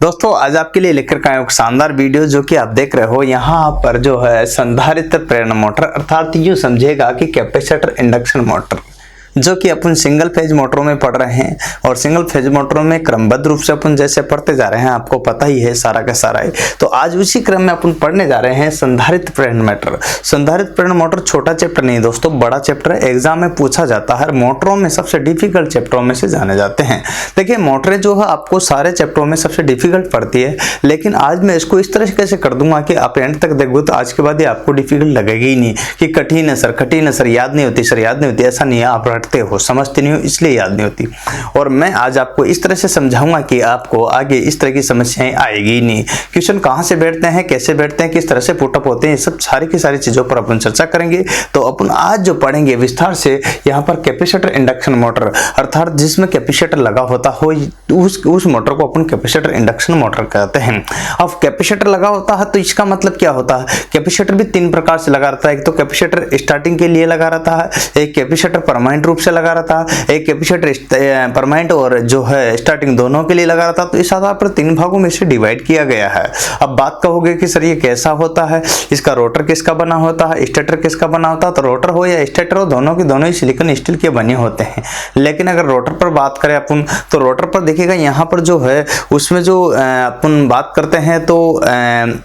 दोस्तों आज आपके लिए लेकर के आए एक शानदार वीडियो जो कि आप देख रहे हो। यहाँ पर जो है संधारित्र प्रेरण मोटर अर्थात यूँ समझेगा कि कैपेसिटर इंडक्शन मोटर जो कि अपन सिंगल फेज मोटरों में पढ़ रहे हैं और सिंगल फेज मोटरों में क्रमबद्ध रूप से अपन जैसे पढ़ते जा रहे हैं, आपको पता ही है सारा का सारा है। तो आज उसी क्रम में अपन पढ़ने जा रहे हैं संधारित्र प्रेरण मोटर। संधारित्र प्रेरण मोटर छोटा चैप्टर नहीं दोस्तों, बड़ा चैप्टर है। एग्जाम में पूछा जाता है, मोटरों में सबसे डिफिकल्ट चैप्टरों में से जाने जाते हैं। देखिए मोटरें जो है आपको सारे चैप्टरों में सबसे डिफिकल्ट पड़ती है, लेकिन आज मैं इसको इस तरह कैसे कर दूंगा कि आप एंड तक देखोगे तो आज के बाद ये आपको डिफिकल्ट लगेगी ही नहीं कि कठिन है सर, याद नहीं होती सर, याद नहीं होती। ऐसा नहीं है, आप हो समझते नहीं हो इसलिए याद नहीं होती। और मैं आज आपको इस तरह से समझाऊंगा कि आपको आगे इस तरह की समस्याएं आएगी नहीं। क्वेश्चन कहां से बैठते हैं, कैसे बैठते हैं, किस तरह से पुटअप होते हैं, ये सब सारी की सारी चीजों पर अपन चर्चा करेंगे। तो अपन आज जो पढ़ेंगे विस्तार से यहाँ पर कैपेसिटर इंडक्शन मोटर अर्थात जिसमें कैपेसिटर लगा होता हो उस मोटर को अपन कैपेसिटर इंडक्शन मोटर कहते हैं। अब कैपेसिटर लगा होता है तो इसका मतलब क्या होता है, कैपेसिटर भी तीन प्रकार से लगा रहता है। एक तो कैपेसिटर स्टार्टिंग के लिए लगा रहता है, एक कैपेसिटर परमानेंट रूप से लगा रहता है, एक कैपेसिटर परमानेंट और जो है स्टार्टिंग दोनों के लिए लगा रहता है। तो इस आधार पर तीन भागों में से डिवाइड किया गया है। अब बात कहोगे कि सर ये कैसा होता है, इसका रोटर किसका बना होता है, स्टेटर किसका बना होता है। तो रोटर हो या स्टेटर हो, दोनों के दोनों ही सिलिकॉन स्टील के बने होते हैं। लेकिन अगर रोटर पर बात करें अपन तो रोटर पर देखिएगा यहाँ पर जो है उसमें जो अपन बात करते हैं तो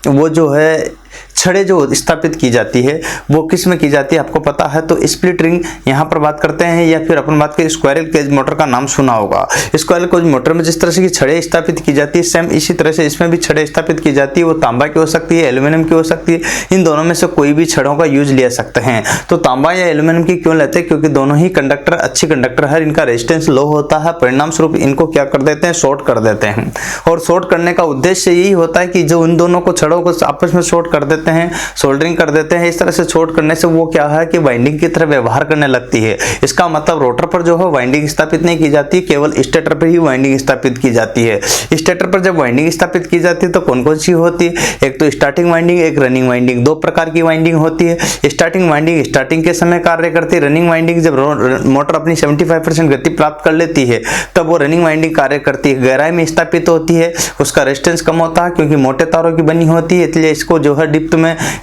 वो जो है छड़े जो स्थापित की जाती है वो किस में की जाती है आपको पता है। तो स्प्लिट रिंग यहाँ पर बात करते हैं, या फिर अपन बात करें स्क्वायरल केज मोटर का नाम सुना होगा। स्क्वायरल केज मोटर में जिस तरह से की छड़े स्थापित की जाती है सेम इसी तरह से इसमें भी छड़े स्थापित की जाती है। वो तांबा की हो सकती है, एल्यूमिनियम की हो सकती है। इन दोनों में से कोई भी छड़ों का यूज ले सकते हैं। तो तांबा या एल्यूमिनियम की क्यों लेते हैं, क्योंकि दोनों ही कंडक्टर अच्छे कंडक्टर है, इनका रेजिस्टेंस लो होता है, परिणाम स्वरूप इनको क्या कर देते हैं, शॉर्ट कर देते हैं। और शॉर्ट करने का उद्देश्य यही होता है कि जो उन दोनों को छड़ों को आपस में शॉर्ट कर देते हैं, सोल्डरिंग कर देते हैं। इस तरह से शॉर्ट करने से वो क्या है कि वाइंडिंग की तरह व्यवहार करने लगती है। इसका मतलब रोटर पर जो है वाइंडिंग स्थापित नहीं की जाती, केवल स्टेटर पर ही वाइंडिंग स्थापित की जाती है। स्टेटर पर जब वाइंडिंग स्थापित की जाती है तो कौन कौन सी होती है, एक तो स्टार्टिंग वाइंडिंग, एक रनिंग वाइंडिंग। दो प्रकार की वाइंडिंग होती है। स्टार्टिंग वाइंडिंग स्टार्टिंग के समय कार्य करती है, रनिंग वाइंडिंग जब मोटर अपनी 75% गति प्राप्त कर लेती है तब वो रनिंग वाइंडिंग कार्य करती है। गहराई में स्थापित होती है, उसका रेजिस्टेंस कम होता है क्योंकि मोटे तारों की बनी होती है, इसलिए इसको जो है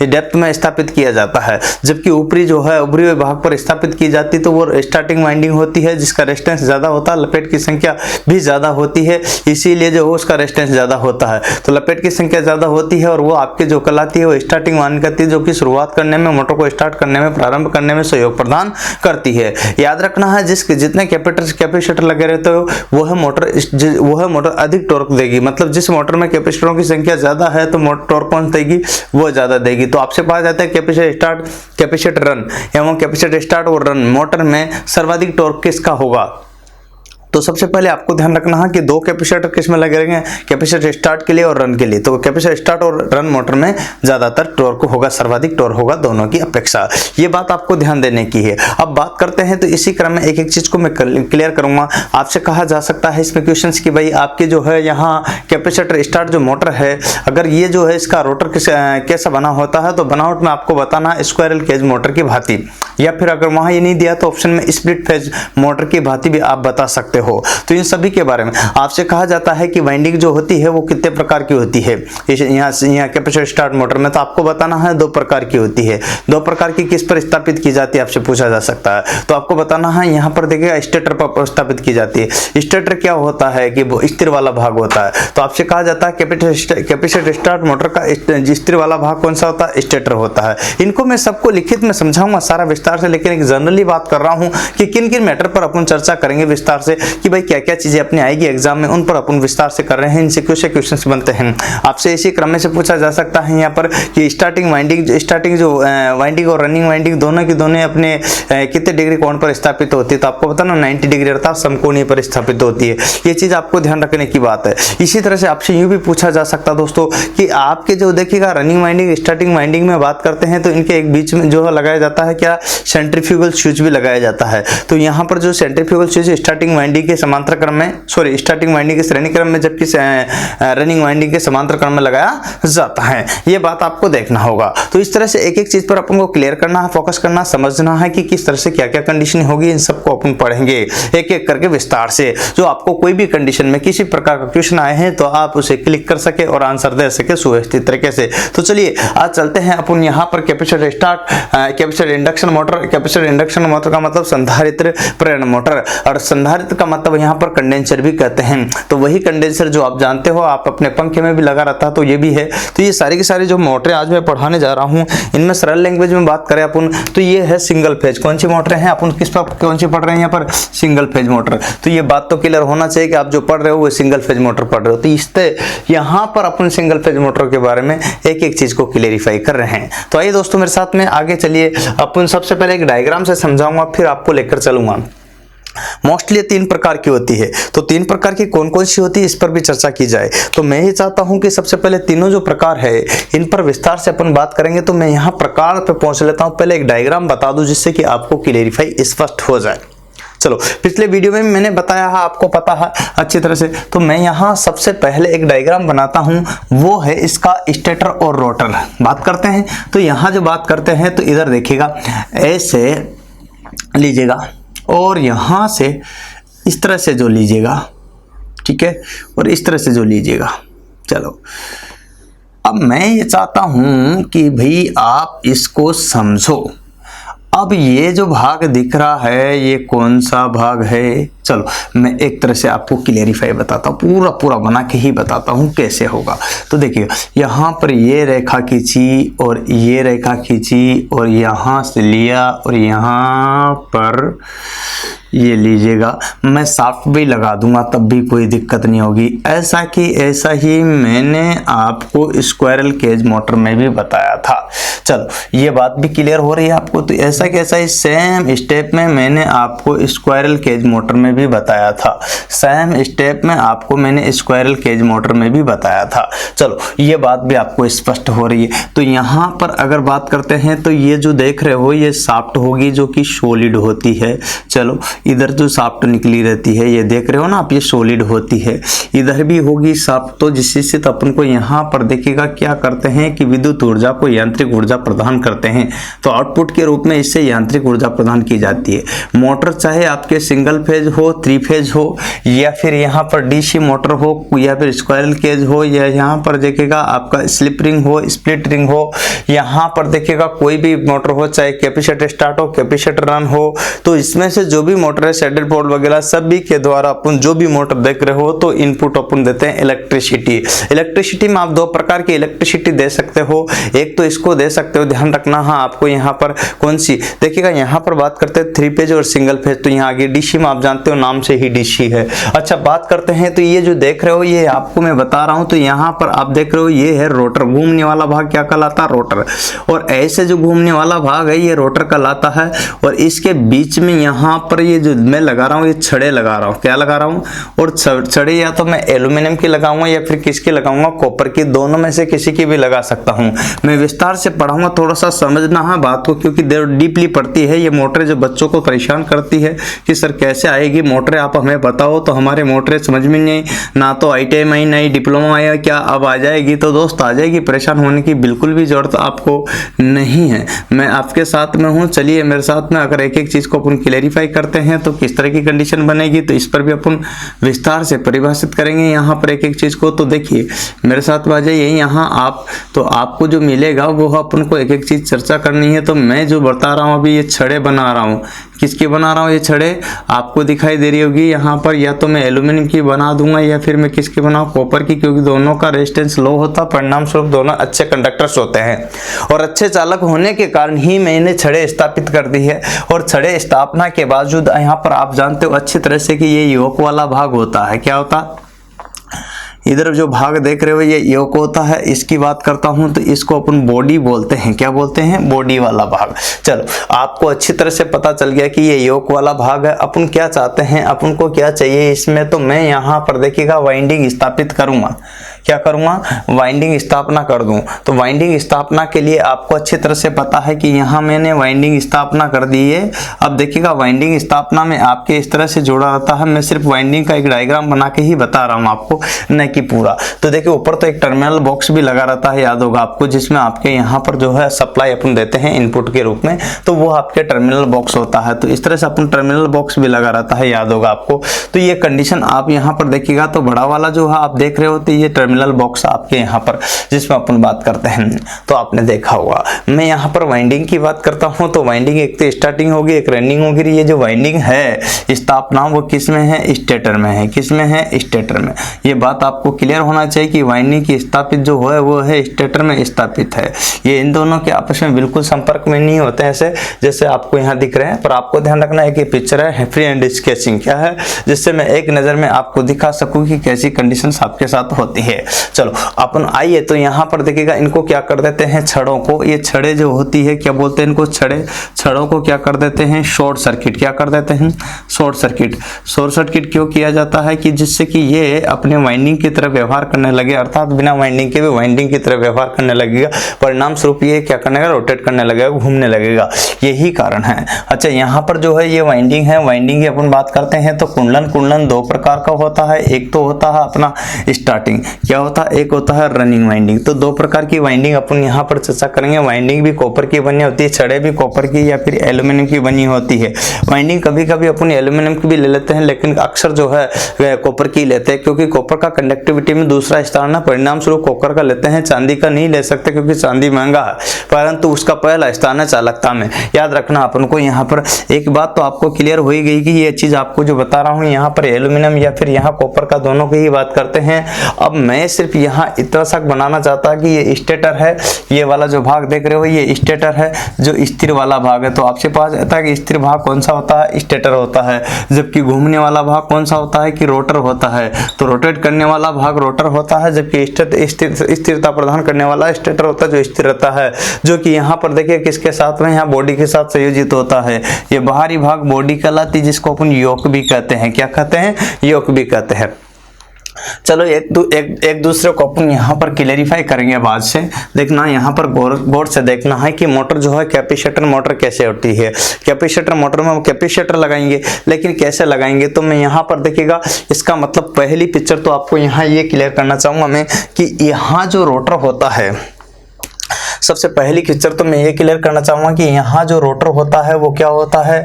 डेप्थ में स्थापित किया जाता है। जबकि ऊपरी जो है ऊपरी भाग पर स्थापित की जाती तो वो स्टार्टिंग वाइंडिंग होती है जिसका रेजिस्टेंस ज्यादा होता है, लपेट की संख्या भी ज्यादा होती है, इसीलिए जो उसका रेजिस्टेंस ज्यादा होता है। तो लपेट की संख्या ज्यादा होती है और वो आपके जो कहलाती है वो स्टार्टिंग वाइंडिंग करती है, जो कि शुरुआत करने में मोटर को स्टार्ट करने में प्रारंभ करने में सहयोग प्रदान करती है। याद रखना है जितने कैपेसिटर लगे रहते हो वो है मोटर अधिक टॉर्क देगी। मतलब जिस मोटर में कैपेसिटरों की संख्या ज्यादा है तो मोटर टॉर्क कौन देगी, वो ज्यादा देगी। तो आपसे पाया जाता है कैपेसिटर स्टार्ट, कैपेसिटर रन एवं कैपेसिटर स्टार्ट और रन मोटर में सर्वाधिक टॉर्क किसका होगा। तो सबसे पहले आपको ध्यान रखना है कि दो कैपेसिटर किस में लगे रहेंगे, कैपेसिटर स्टार्ट के लिए और रन के लिए। तो कैपेसिटर स्टार्ट और रन मोटर में ज्यादातर टॉर्क होगा, सर्वाधिक टॉर्क होगा दोनों की अपेक्षा। ये बात आपको ध्यान देने की है। अब बात करते हैं तो इसी क्रम में एक एक चीज को मैं क्लियर करूंगा। आपसे कहा जा सकता है इसमें क्वेश्चंस की भाई आपके जो है यहाँ कैपेसिटर स्टार्ट जो मोटर है अगर ये जो है इसका रोटर कैसा बना होता है तो बनावट में आपको बताना है स्क्वायरल केज मोटर की भांति, या फिर अगर वहां ये नहीं दिया तो ऑप्शन में स्प्लिट फेज मोटर की भांति भी आप बता सकते हो। तो इन सभी के बारे में आपसे कहा जाता है कि वाइंडिंग जो होती है वो कितने प्रकार की होती है। यहाँ कैपेसिटर स्टार्ट मोटर में तो आपको बताना है दो प्रकार की होती है। दो प्रकार की किस पर स्थापित की जाती है आपसे पूछा जा सकता है। तो आपको बताना है यहाँ पर देखिएगा स्टेटर पर स्थापित की जाती है। स्टेटर क्या होता है कि वो स्थिर वाला भाग होता है। तो आपसे कहा जाता है कैपेसिटर स्टार्ट मोटर का स्थिर वाला भाग कौन सा होता है, स्टेटर होता है। इनको मैं सबको लिखित में समझाऊंगा सारा विस्तार से, लेकिन एक जनरली बात कर रहा हूं कि किन किन मैटर पर अपन चर्चा करेंगे विस्तार से कि भाई क्या क्या चीजें अपने आएगी एग्जाम में, उन पर अपन विस्तार से कर रहे हैं। इनसे क्वेश्चंस बनते हैं। आपसे इसी क्रम में से पूछा जा सकता है यहाँ पर कि स्टार्टिंग जो वाइंडिंग और रनिंग वाइंडिंग दोनों की दोनों अपने कितने डिग्री कोण पर स्थापित होती है। तो आपको बताना 90 डिग्री अर्थात समकोणीय पर स्थापित होती है। ये चीज आपको ध्यान रखने की बात है। इसी तरह से आपसे यूं भी पूछा जा सकता दोस्तों कि आपके जो देखिएगा रनिंग वाइंडिंग स्टार्टिंग वाइंडिंग में बात करते हैं तो इनके एक बीच में जो है लगाया जाता है क्या, सेंट्रीफ्यूगल स्विच भी लगाया जाता है। तो यहाँ पर जो centrifugal switch starting winding winding के समांतर क्रम में, सॉरी स्टार्टिंग वाइंडिंग के श्रेणी क्रम में, जबकि रनिंग वाइंडिंग के समांतर क्रम में लगाया जाता है। ये बात आपको देखना होगा। तो इस तरह से एक एक चीज पर अपन को क्लियर करना है, फोकस करना, समझना है कि किस तरह से क्या क्या कंडीशन होगी, इन सबको अपन पढ़ेंगे एक एक करके विस्तार से। जो आपको कोई भी कंडीशन में किसी प्रकार का क्वेश्चन आए हैं तो आप उसे क्लिक कर सके और आंसर दे सके सुव्यवस्थित तरीके से। तो चलिए आज चलते हैं अपन यहाँ पर capacitor start, capacitor induction motor. Capacitor induction motor का मतलब संधारित्र प्रेरण मोटर, और संधारित्र का मतलब यहाँ पर कंडेंसर भी कहते हैं। तो वही कंडेंसर जो आप जानते हो, आप अपने पंखे में भी लगा रहता, तो ये भी है। तो ये सारी की सारी जो मोटरें आज मैं पढ़ाने जा रहा हूँ, इनमें सरल लैंग्वेज में बात करें अपन तो ये है सिंगल फेज। कौन सी मोटरें हैं, अपन किस पर कौन सी पढ़ रहे हैं यहाँ पर, सिंगल फेज मोटर। तो ये बात तो क्लियर होना चाहिए कि आप जो पढ़ रहे हो वो सिंगल फेज मोटर पढ़ रहे हो। तो इससे यहाँ पर अपन सिंगल फेज मोटर के बारे में एक एक चीज को क्लियरिफाई कर रहे हैं। तो आइए दोस्तों मेरे साथ में आगे चलिए। अपन सबसे पहले एक डायग्राम से समझाऊंगा, फिर आपको लेकर चलूंगा। मोस्टली 3 प्रकार की होती है, तो 3 प्रकार की कौन कौन सी होती है इस पर भी चर्चा की जाए। तो मैं ये चाहता हूं कि सबसे पहले तीनों जो प्रकार है इन पर विस्तार से अपन बात करेंगे। तो मैं यहाँ प्रकार पे पहुंच लेता हूं, पहले एक डायग्राम बता दूं जिससे कि आपको क्लियरिफाई स्पष्ट हो जाए। चलो, पिछले वीडियो में मैंने बताया है, आपको पता है अच्छी तरह से। तो मैं यहाँ सबसे पहले एक डायग्राम बनाता हूँ, वो है इसका स्टेटर और रोटर। बात करते हैं तो यहाँ जो बात करते हैं तो इधर देखिएगा, ऐसे लीजिएगा और यहाँ से इस तरह से जो लीजिएगा, ठीक है, और इस तरह से जो लीजिएगा। चलो, अब मैं ये चाहता हूं कि भाई आप इसको समझो। अब ये जो भाग दिख रहा है ये कौन सा भाग है, चलो मैं एक तरह से आपको क्लियरिफाई बताता हूँ, पूरा पूरा बना के ही बताता हूँ कैसे होगा। तो देखिए यहाँ पर ये रेखा खींची और ये रेखा खींची और यहाँ से लिया और यहाँ पर ये लीजिएगा। मैं साफ्ट भी लगा दूंगा तब भी कोई दिक्कत नहीं होगी। ऐसा कि ऐसा ही मैंने आपको स्क्वायरल केज मोटर में भी बताया था। चलो ये बात भी क्लियर हो रही है आपको। तो ऐसा कि ऐसा ही सेम स्टेप में मैंने आपको स्क्वायरल केज मोटर में भी बताया था, सेम स्टेप में आपको मैंने स्क्वायरल केज मोटर में भी बताया था। चलो ये बात भी आपको स्पष्ट हो रही है। तो यहाँ पर अगर बात करते हैं तो ये जो देख रहे हो ये शाफ्ट होगी जो कि सॉलिड होती है। चलो इधर जो शाफ्ट निकली रहती है ये देख रहे हो ना आप, ये सॉलिड होती है। इधर भी होगी शाफ्ट। तो जिससे तो अपन को यहाँ पर देखिएगा क्या करते हैं कि विद्युत ऊर्जा को यांत्रिक ऊर्जा प्रदान करते हैं। तो आउटपुट के रूप में इससे यांत्रिक ऊर्जा प्रदान की जाती है। मोटर चाहे आपके सिंगल फेज हो, 3 फेज हो, या फिर यहाँ पर डीसी मोटर हो, या फिर स्क्वायरल केज हो, या यहाँ पर देखिएगा आपका स्लिप रिंग हो, स्प्लिट रिंग हो, यहाँ पर देखिएगा कोई भी मोटर हो, चाहे कैपेसिटर स्टार्ट हो, कैपेसिटर रन हो। तो इसमें से जो भी मोटर है, सैडल पोल वगैरह सभी के द्वारा अपन जो भी मोटर देख रहे हो तो इनपुट अपन देते हैं इलेक्ट्रिसिटी। इलेक्ट्रिसिटी में आप 2 प्रकार की इलेक्ट्रिसिटी दे सकते हो। एक तो इसको दे सकते हो, ध्यान रखना। हाँ, आपको यहाँ पर कौन सी देखिएगा, यहाँ पर बात करते हैं 3 फेज और सिंगल फेज। तो यहाँ आगे डीसी में आप जानते हो नाम से ही डीसी है। अच्छा बात करते हैं तो ये जो देख रहे हो ये आपको मैं बता रहा हूँ। तो यहाँ पर आप देख रहे हो ये है रोटर, घूमने वाला भाग क्या कहलाता है, रोटर। और ऐसे जो घूमने वाला भाग है ये रोटर कहलाता है। और इसके बीच में यहाँ पर ये जो मैं लगा रहा हूँ ये छड़े लगा रहा हूँ। क्या लगा रहा हूँ, और छड़े या तो मैं एल्यूमिनियम की लगाऊंगा या फिर किसकी लगाऊंगा, कॉपर की। दोनों में से किसी की भी लगा सकता हूँ। मैं विस्तार से पढ़ाऊंगा, थोड़ा सा समझना है बात को, क्योंकि डीपली पड़ती है ये मोटरें जो बच्चों को परेशान करती है कि सर कैसे आएगी मोटरें, आप हमें बताओ। तो हमारे मोटरें समझ में नहीं, ना तो ITI में नहीं, डिप्लोमा आया क्या अब आ जाएगी। तो दोस्त आ जाएगी, परेशान होने की बिल्कुल भी जरूरत आपको नहीं है। मैं आपके साथ में हूँ, चलिए मेरे साथ में। अगर एक एक चीज को अपन क्लैरिफाई करते हैं तो किस तरह की कंडीशन बनेगी तो इस पर भी अपन विस्तार से परिभाषित करेंगे यहाँ पर एक एक चीज को। तो देखिए मेरे साथ आ जाइए यहाँ आप, तो आपको जो मिलेगा वो अपन को एक एक चीज चर्चा करनी है। तो मैं जो बता रहा हूँ अभी ये छड़े बना रहा हूँ, किसकी बना रहा हूँ, ये छड़े आपको दिखाई दे रही होगी यहाँ पर। या तो मैं एल्यूमिनियम की बना दूंगा या फिर मैं किसकी बनाऊँ, कॉपर की, क्योंकि दोनों का रेजिस्टेंस लो होता, परिणाम स्वरूप दोनों अच्छे कंडक्टर्स होते हैं और अच्छे चालक होने के कारण ही मैंने छड़े स्थापित कर दी है। और छड़े स्थापना के बावजूद यहाँ पर आप जानते हो अच्छी तरह से कि ये योक वाला भाग होता है। क्या होता, इधर जो भाग देख रहे हो ये योक होता है, इसकी बात करता हूं तो इसको अपन बॉडी बोलते हैं। क्या बोलते हैं? बॉडी वाला भाग। चलो आपको अच्छी तरह से पता चल गया कि ये योक वाला भाग है। अपन क्या चाहते हैं, अपन को क्या चाहिए इसमें, तो मैं यहाँ पर देखिएगा वाइंडिंग स्थापित करूंगा। क्या करूंगा? वाइंडिंग स्थापना कर दूं। तो वाइंडिंग स्थापना के लिए आपको अच्छी तरह से पता है कि यहाँ मैंने वाइंडिंग स्थापना कर दी है। अब देखिएगा वाइंडिंग स्थापना में आपके इस तरह से जोड़ा रहता है। मैं सिर्फ वाइंडिंग का एक डायग्राम बना के ही बता रहा हूँ आपको, न कि पूरा। तो देखिए ऊपर तो एक टर्मिनल बॉक्स भी लगा रहता है, याद होगा आपको, जिसमें आपके यहाँ पर जो है सप्लाई अपन देते हैं इनपुट के रूप में, तो वो आपके टर्मिनल बॉक्स होता है। तो इस तरह से अपन टर्मिनल बॉक्स भी लगा रहता है, याद होगा आपको। तो ये कंडीशन आप यहाँ पर देखिएगा तो बड़ा वाला जो है आप देख रहे हो, तो ये टर्मिनल बॉक्स आपके यहाँ पर जिसमें अपन बात करते हैं, तो आपने देखा होगा। मैं यहाँ पर वाइंडिंग की बात करता हूँ तो वाइंडिंग एक तो स्टार्टिंग होगी, एक रनिंग होगी। ये जो वाइंडिंग है स्थापना वो किस में है? स्टेटर में है। किस में है? स्टेटर में। ये बात आपको क्लियर होना चाहिए कि वाइंडिंग की स्थापित जो है वो है स्टेटर में स्थापित है। ये इन दोनों के आपस में बिल्कुल संपर्क में नहीं होते हैं, ऐसे जैसे आपको यहाँ दिख रहे हैं। पर आपको ध्यान रखना है कि पिक्चर है फ्री एंड स्केचिंग क्या है, जिससे मैं एक नजर में आपको दिखा सकूं कि कैसी कंडीशंस आपके साथ होती है। चलो अपन आइए तो यहाँ पर देखिएगा इनको क्या कर देते हैं, छड़ों को। ये छड़े जो होती है क्या बोलते हैं इनको? छड़े। छड़ों को क्या कर देते हैं? Short circuit. क्या कर देते हैं? Short circuit. शॉर्ट सर्किट क्यों किया जाता है? कि जिससे कि ये अपने वाइंडिंग की तरह व्यवहार करने लगे, अर्थात बिना वाइंडिंग के भी वाइंडिंग की तरह व्यवहार करने लगेगा। परिणाम स्वरूप ये क्या करने लगेगा? रोटेट करने लगेगा, घूमने लगेगा। यही कारण है। अच्छा यहाँ पर जो है ये वाइंडिंग है, वाइंडिंग की अपन बात करते हैं तो कुंडलन। कुंडलन दो प्रकार का होता है। एक तो होता है अपना स्टार्टिंग, क्या होता है? एक होता है रनिंग वाइंडिंग। तो दो प्रकार की वाइंडिंग अपन यहाँ पर चर्चा करेंगे। वाइंडिंग भी कॉपर की बनी होती है, छड़े भी कॉपर की या फिर एल्यूमिनियम की बनी होती है। वाइंडिंग कभी कभी अपन एल्यूमिनियम की भी ले लेते हैं, लेकिन अक्सर जो है कॉपर की लेते हैं, क्योंकि कॉपर का कंडक्टिविटी में दूसरा स्थान है। परिणाम स्वरूप कॉपर का लेते हैं, चांदी का नहीं ले सकते क्योंकि चांदी महंगा है, परंतु उसका पहला स्थान है चालकता में। याद रखना अपन को। यहाँ पर एक बात तो आपको क्लियर हो ही गई कि ये चीज आपको जो बता रहा हूँ यहाँ पर एल्यूमिनियम या फिर यहाँ कॉपर का दोनों की ही बात करते हैं। अब मैं सिर्फ यहाँ इतना सा बनाना चाहता कि ये स्टेटर है, ये वाला जो भाग देख रहे हो ये स्टेटर है, जो स्थिर वाला भाग है। तो आपसे पता जाता है कि स्थिर भाग कौन सा होता है? स्टेटर होता है। जबकि घूमने वाला भाग कौन सा होता है? कि रोटर होता है। तो रोटेट करने वाला भाग रोटर होता है, जबकि स्थिरता प्रदान करने वाला स्टेटर होता है, जो स्थिर रहता है, जो कि यहाँ पर देखिए किसके साथ में? यहाँ बॉडी के साथ संयोजित होता है। ये बाहरी भाग बॉडी कहलाती है, जिसको अपन योक भी कहते हैं। क्या कहते हैं? योक भी कहते हैं। चलो एक दूसरे को अपन यहाँ पर क्लेरिफाई करेंगे बाद से। देखना यहाँ पर गौर से देखना है कि मोटर जो है कैपेसिटर मोटर कैसे होती है। कैपेसिटर मोटर में हम कैपेसिटर लगाएंगे, लेकिन कैसे लगाएंगे? तो मैं यहाँ पर देखिएगा इसका मतलब पहली पिक्चर तो आपको यहाँ ये क्लियर करना चाहूंगा मैं कि यहाँ जो रोटर होता है, सबसे पहली पिक्चर तो मैं ये क्लियर करना चाहूंगा कि यहाँ जो रोटर होता है वो क्या होता है?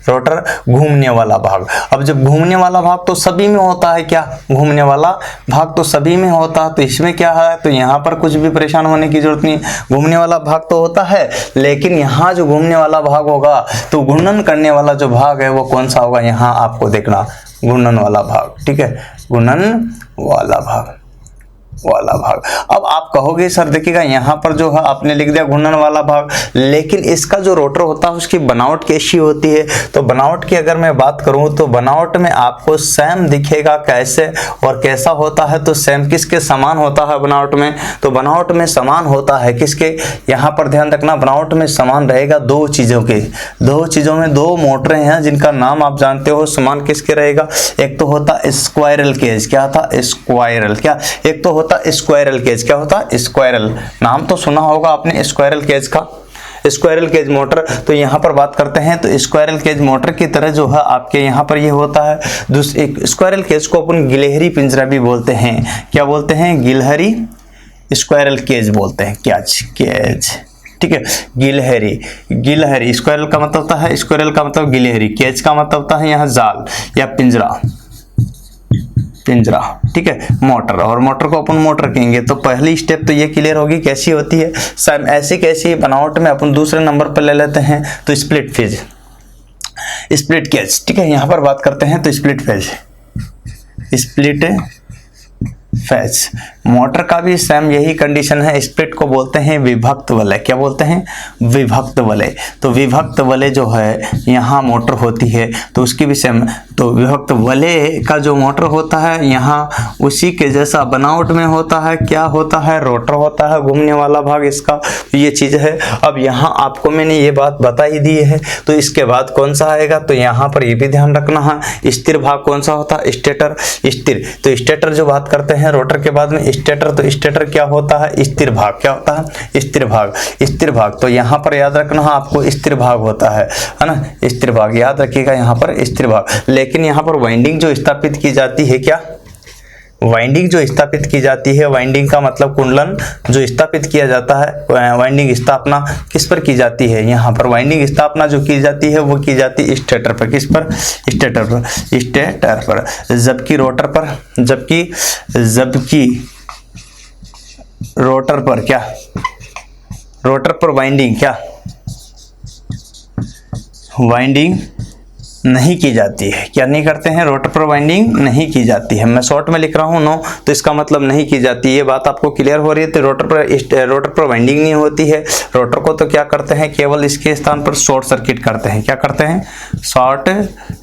रोटर घूमने वाला भाग। अब जब घूमने वाला भाग तो सभी में होता है, क्या? घूमने वाला भाग तो सभी में होता है, तो इसमें क्या है? तो यहाँ पर कुछ भी परेशान होने की जरूरत नहीं। घूमने वाला भाग तो होता है, लेकिन यहाँ जो घूमने वाला भाग होगा तो घूर्णन करने वाला जो भाग है वो कौन सा होगा? यहाँ आपको देखना, घूर्णन वाला भाग। ठीक है, घूर्णन वाला भाग। अब आप कहोगे सर देखिएगा यहाँ पर जो है आपने लिख दिया घूर्णन वाला भाग, लेकिन इसका जो रोटर होता है उसकी बनावट कैसी होती है? तो बनावट की अगर मैं बात करूं तो बनावट में आपको सेम दिखेगा। कैसे और कैसा होता है? तो सेम किसके समान होता है बनावट में? तो बनावट में समान होता है किसके? यहाँ पर ध्यान रखना, बनावट में समान रहेगा दो चीजों के। दो चीजों में दो मोटरें हैं जिनका नाम आप जानते हो, समान किसके रहेगा? एक तो होता स्क्वायरल केज। क्या था? स्क्वायरल। क्या? एक तो होता स्क्वायरल केज। क्या होता? स्क्वायरल। नाम तो सुना होगा आपने स्क्वायरल केज का, स्क्वायरल केज मोटर। तो यहाँ पर बात करते हैं तो स्क्वायरल केज मोटर की तरह जो है आपके यहाँ पर ये होता है। दूसरे स्क्वायरल केज को अपन गिलहरी पिंजरा भी बोलते हैं। क्या बोलते हैं? गिलहरी स्क्वायरल केज बोलते हैं। क्या? केज। ठीक है, गिलहरी। स्क्वायरल का मतलब होता है, स्क्वायरल का मतलब गिलहरी, केज का मतलब होता है यहाँ जाल या पिंजरा। ठीक है, मोटर। और मोटर को अपन मोटर कहेंगे। तो पहली स्टेप तो ये क्लियर होगी कैसी होती है। सेम ऐसी कैसी बनावट में अपन दूसरे नंबर पर ले लेते हैं तो स्प्लिट फेज, स्प्लिट केज। ठीक है, यहाँ पर बात करते हैं तो स्प्लिट फेज। मोटर का भी सेम यही कंडीशन है। स्प्लिट को बोलते हैं विभक्त वलय। क्या बोलते हैं? विभक्त वलय। तो विभक्त वलय जो है यहाँ मोटर होती है तो उसकी भी सेम। तो विभक्त वलय का जो मोटर होता है यहाँ उसी के जैसा बनावट में होता है। क्या होता है? रोटर होता है, घूमने वाला भाग इसका। तो ये चीज़ है। अब यहाँ आपको मैंने ये बात बता ही दी है, तो इसके बाद कौन सा आएगा? तो यहाँ पर ये भी ध्यान रखना है। स्थिर भाग कौन सा होता है? स्टेटर। स्थिर, तो स्टेटर जो बात करते हैं रोटर के बाद में स्टेटर, तो स्टेटर क्या होता है? स्थिर भाग। क्या होता है? स्थिर भाग। स्थिर भाग, तो यहाँ पर याद रखना है आपको स्थिर भाग होता है ना? स्थिर भाग याद रखिएगा यहाँ पर स्थिर भाग। लेकिन यहाँ पर वाइंडिंग जो स्थापित की जाती है, क्या वाइंडिंग जो स्थापित की जाती है, वाइंडिंग का मतलब कुंडलन जो स्थापित किया जाता है, वाइंडिंग स्थापना किस पर की जाती है? यहाँ पर वाइंडिंग स्थापना जो की जाती है वो की जाती है स्टेटर पर। किस पर? स्टेटर पर। स्टेटर पर। जबकि रोटर पर, जबकि रोटर पर क्या? रोटर पर वाइंडिंग क्या? वाइंडिंग नहीं की जाती है। क्या नहीं करते हैं? रोटर पर वाइंडिंग नहीं की जाती है। मैं शॉर्ट में लिख रहा हूँ नो, तो इसका मतलब नहीं की जाती। ये बात आपको क्लियर हो रही है? तो रोटर पर वाइंडिंग नहीं होती है। रोटर को तो क्या करते हैं? केवल इसके स्थान पर शॉर्ट सर्किट करते हैं। क्या करते हैं? Short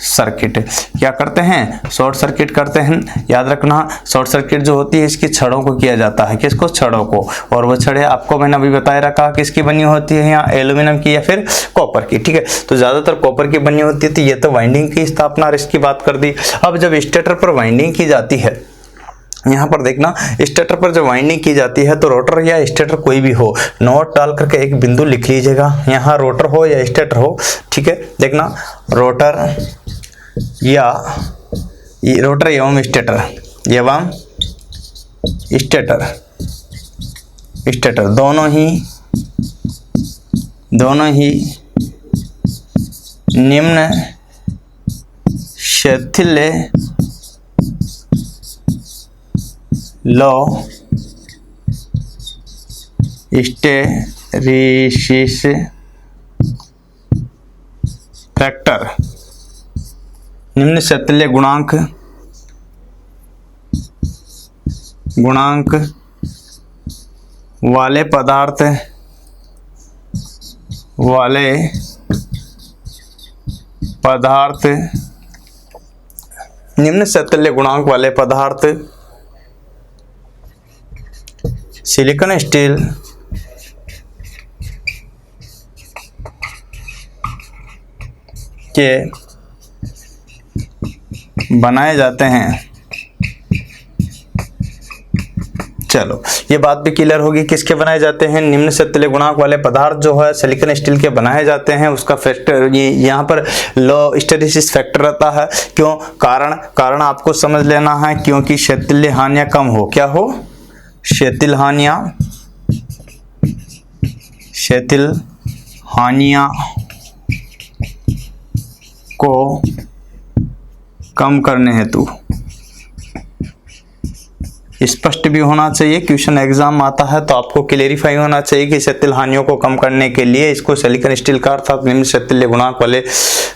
circuit. क्या करते हैं? शॉर्ट सर्किट करते हैं। याद रखना, शॉर्ट सर्किट जो होती है इसकी छड़ों को किया जाता है। किसको? छड़ों को। और वो छड़े आपको मैंने अभी बताया रखा किसकी बनी होती है? यहाँ एल्यूमिनियम की या फिर कॉपर की। ठीक है, तो ज्यादातर कॉपर की बनी होती है। तो ये तो वाइंडिंग की स्थापना और इसकी बात कर दी। अब जब स्टेटर पर वाइंडिंग की जाती है, यहाँ पर देखना, स्टेटर पर जब वाइंडिंग की जाती है तो रोटर या स्टेटर कोई भी हो, नोट डाल करके एक बिंदु लिख लीजिएगा। यहाँ रोटर हो या स्टेटर हो, ठीक है, देखना रोटर एवं स्टेटर स्टेटर दोनों ही निम्न शैथिल्य लो हिस्टैरिसीस फैक्टर, निम्न शैथिल्य गुणांक वाले पदार्थ निम्न शैथिल्य गुणांक वाले पदार्थ सिलिकॉन स्टील के बनाए जाते हैं। चलो, ये बात भी क्लियर होगी किसके बनाए जाते हैं? निम्न शैथिल्य गुणांक वाले पदार्थ जो है सिलिकॉन स्टील के बनाए जाते हैं। उसका फैक्टर ये यहाँ पर लो हिस्टैरिसीस फैक्टर रहता है। क्यों? कारण आपको समझ लेना है, क्योंकि शैथिल्य हानियां कम हो। क्या हो? शैथिल हानियां को कम करने हेतु स्पष्ट भी होना चाहिए। क्वेश्चन एग्जाम आता है तो आपको क्लेरिफाई होना चाहिए कि शैथिल हानियों को कम करने के लिए इसको सिलिकॉन स्टील का अर्थात निम्न शैथिल्य गुणांक वाले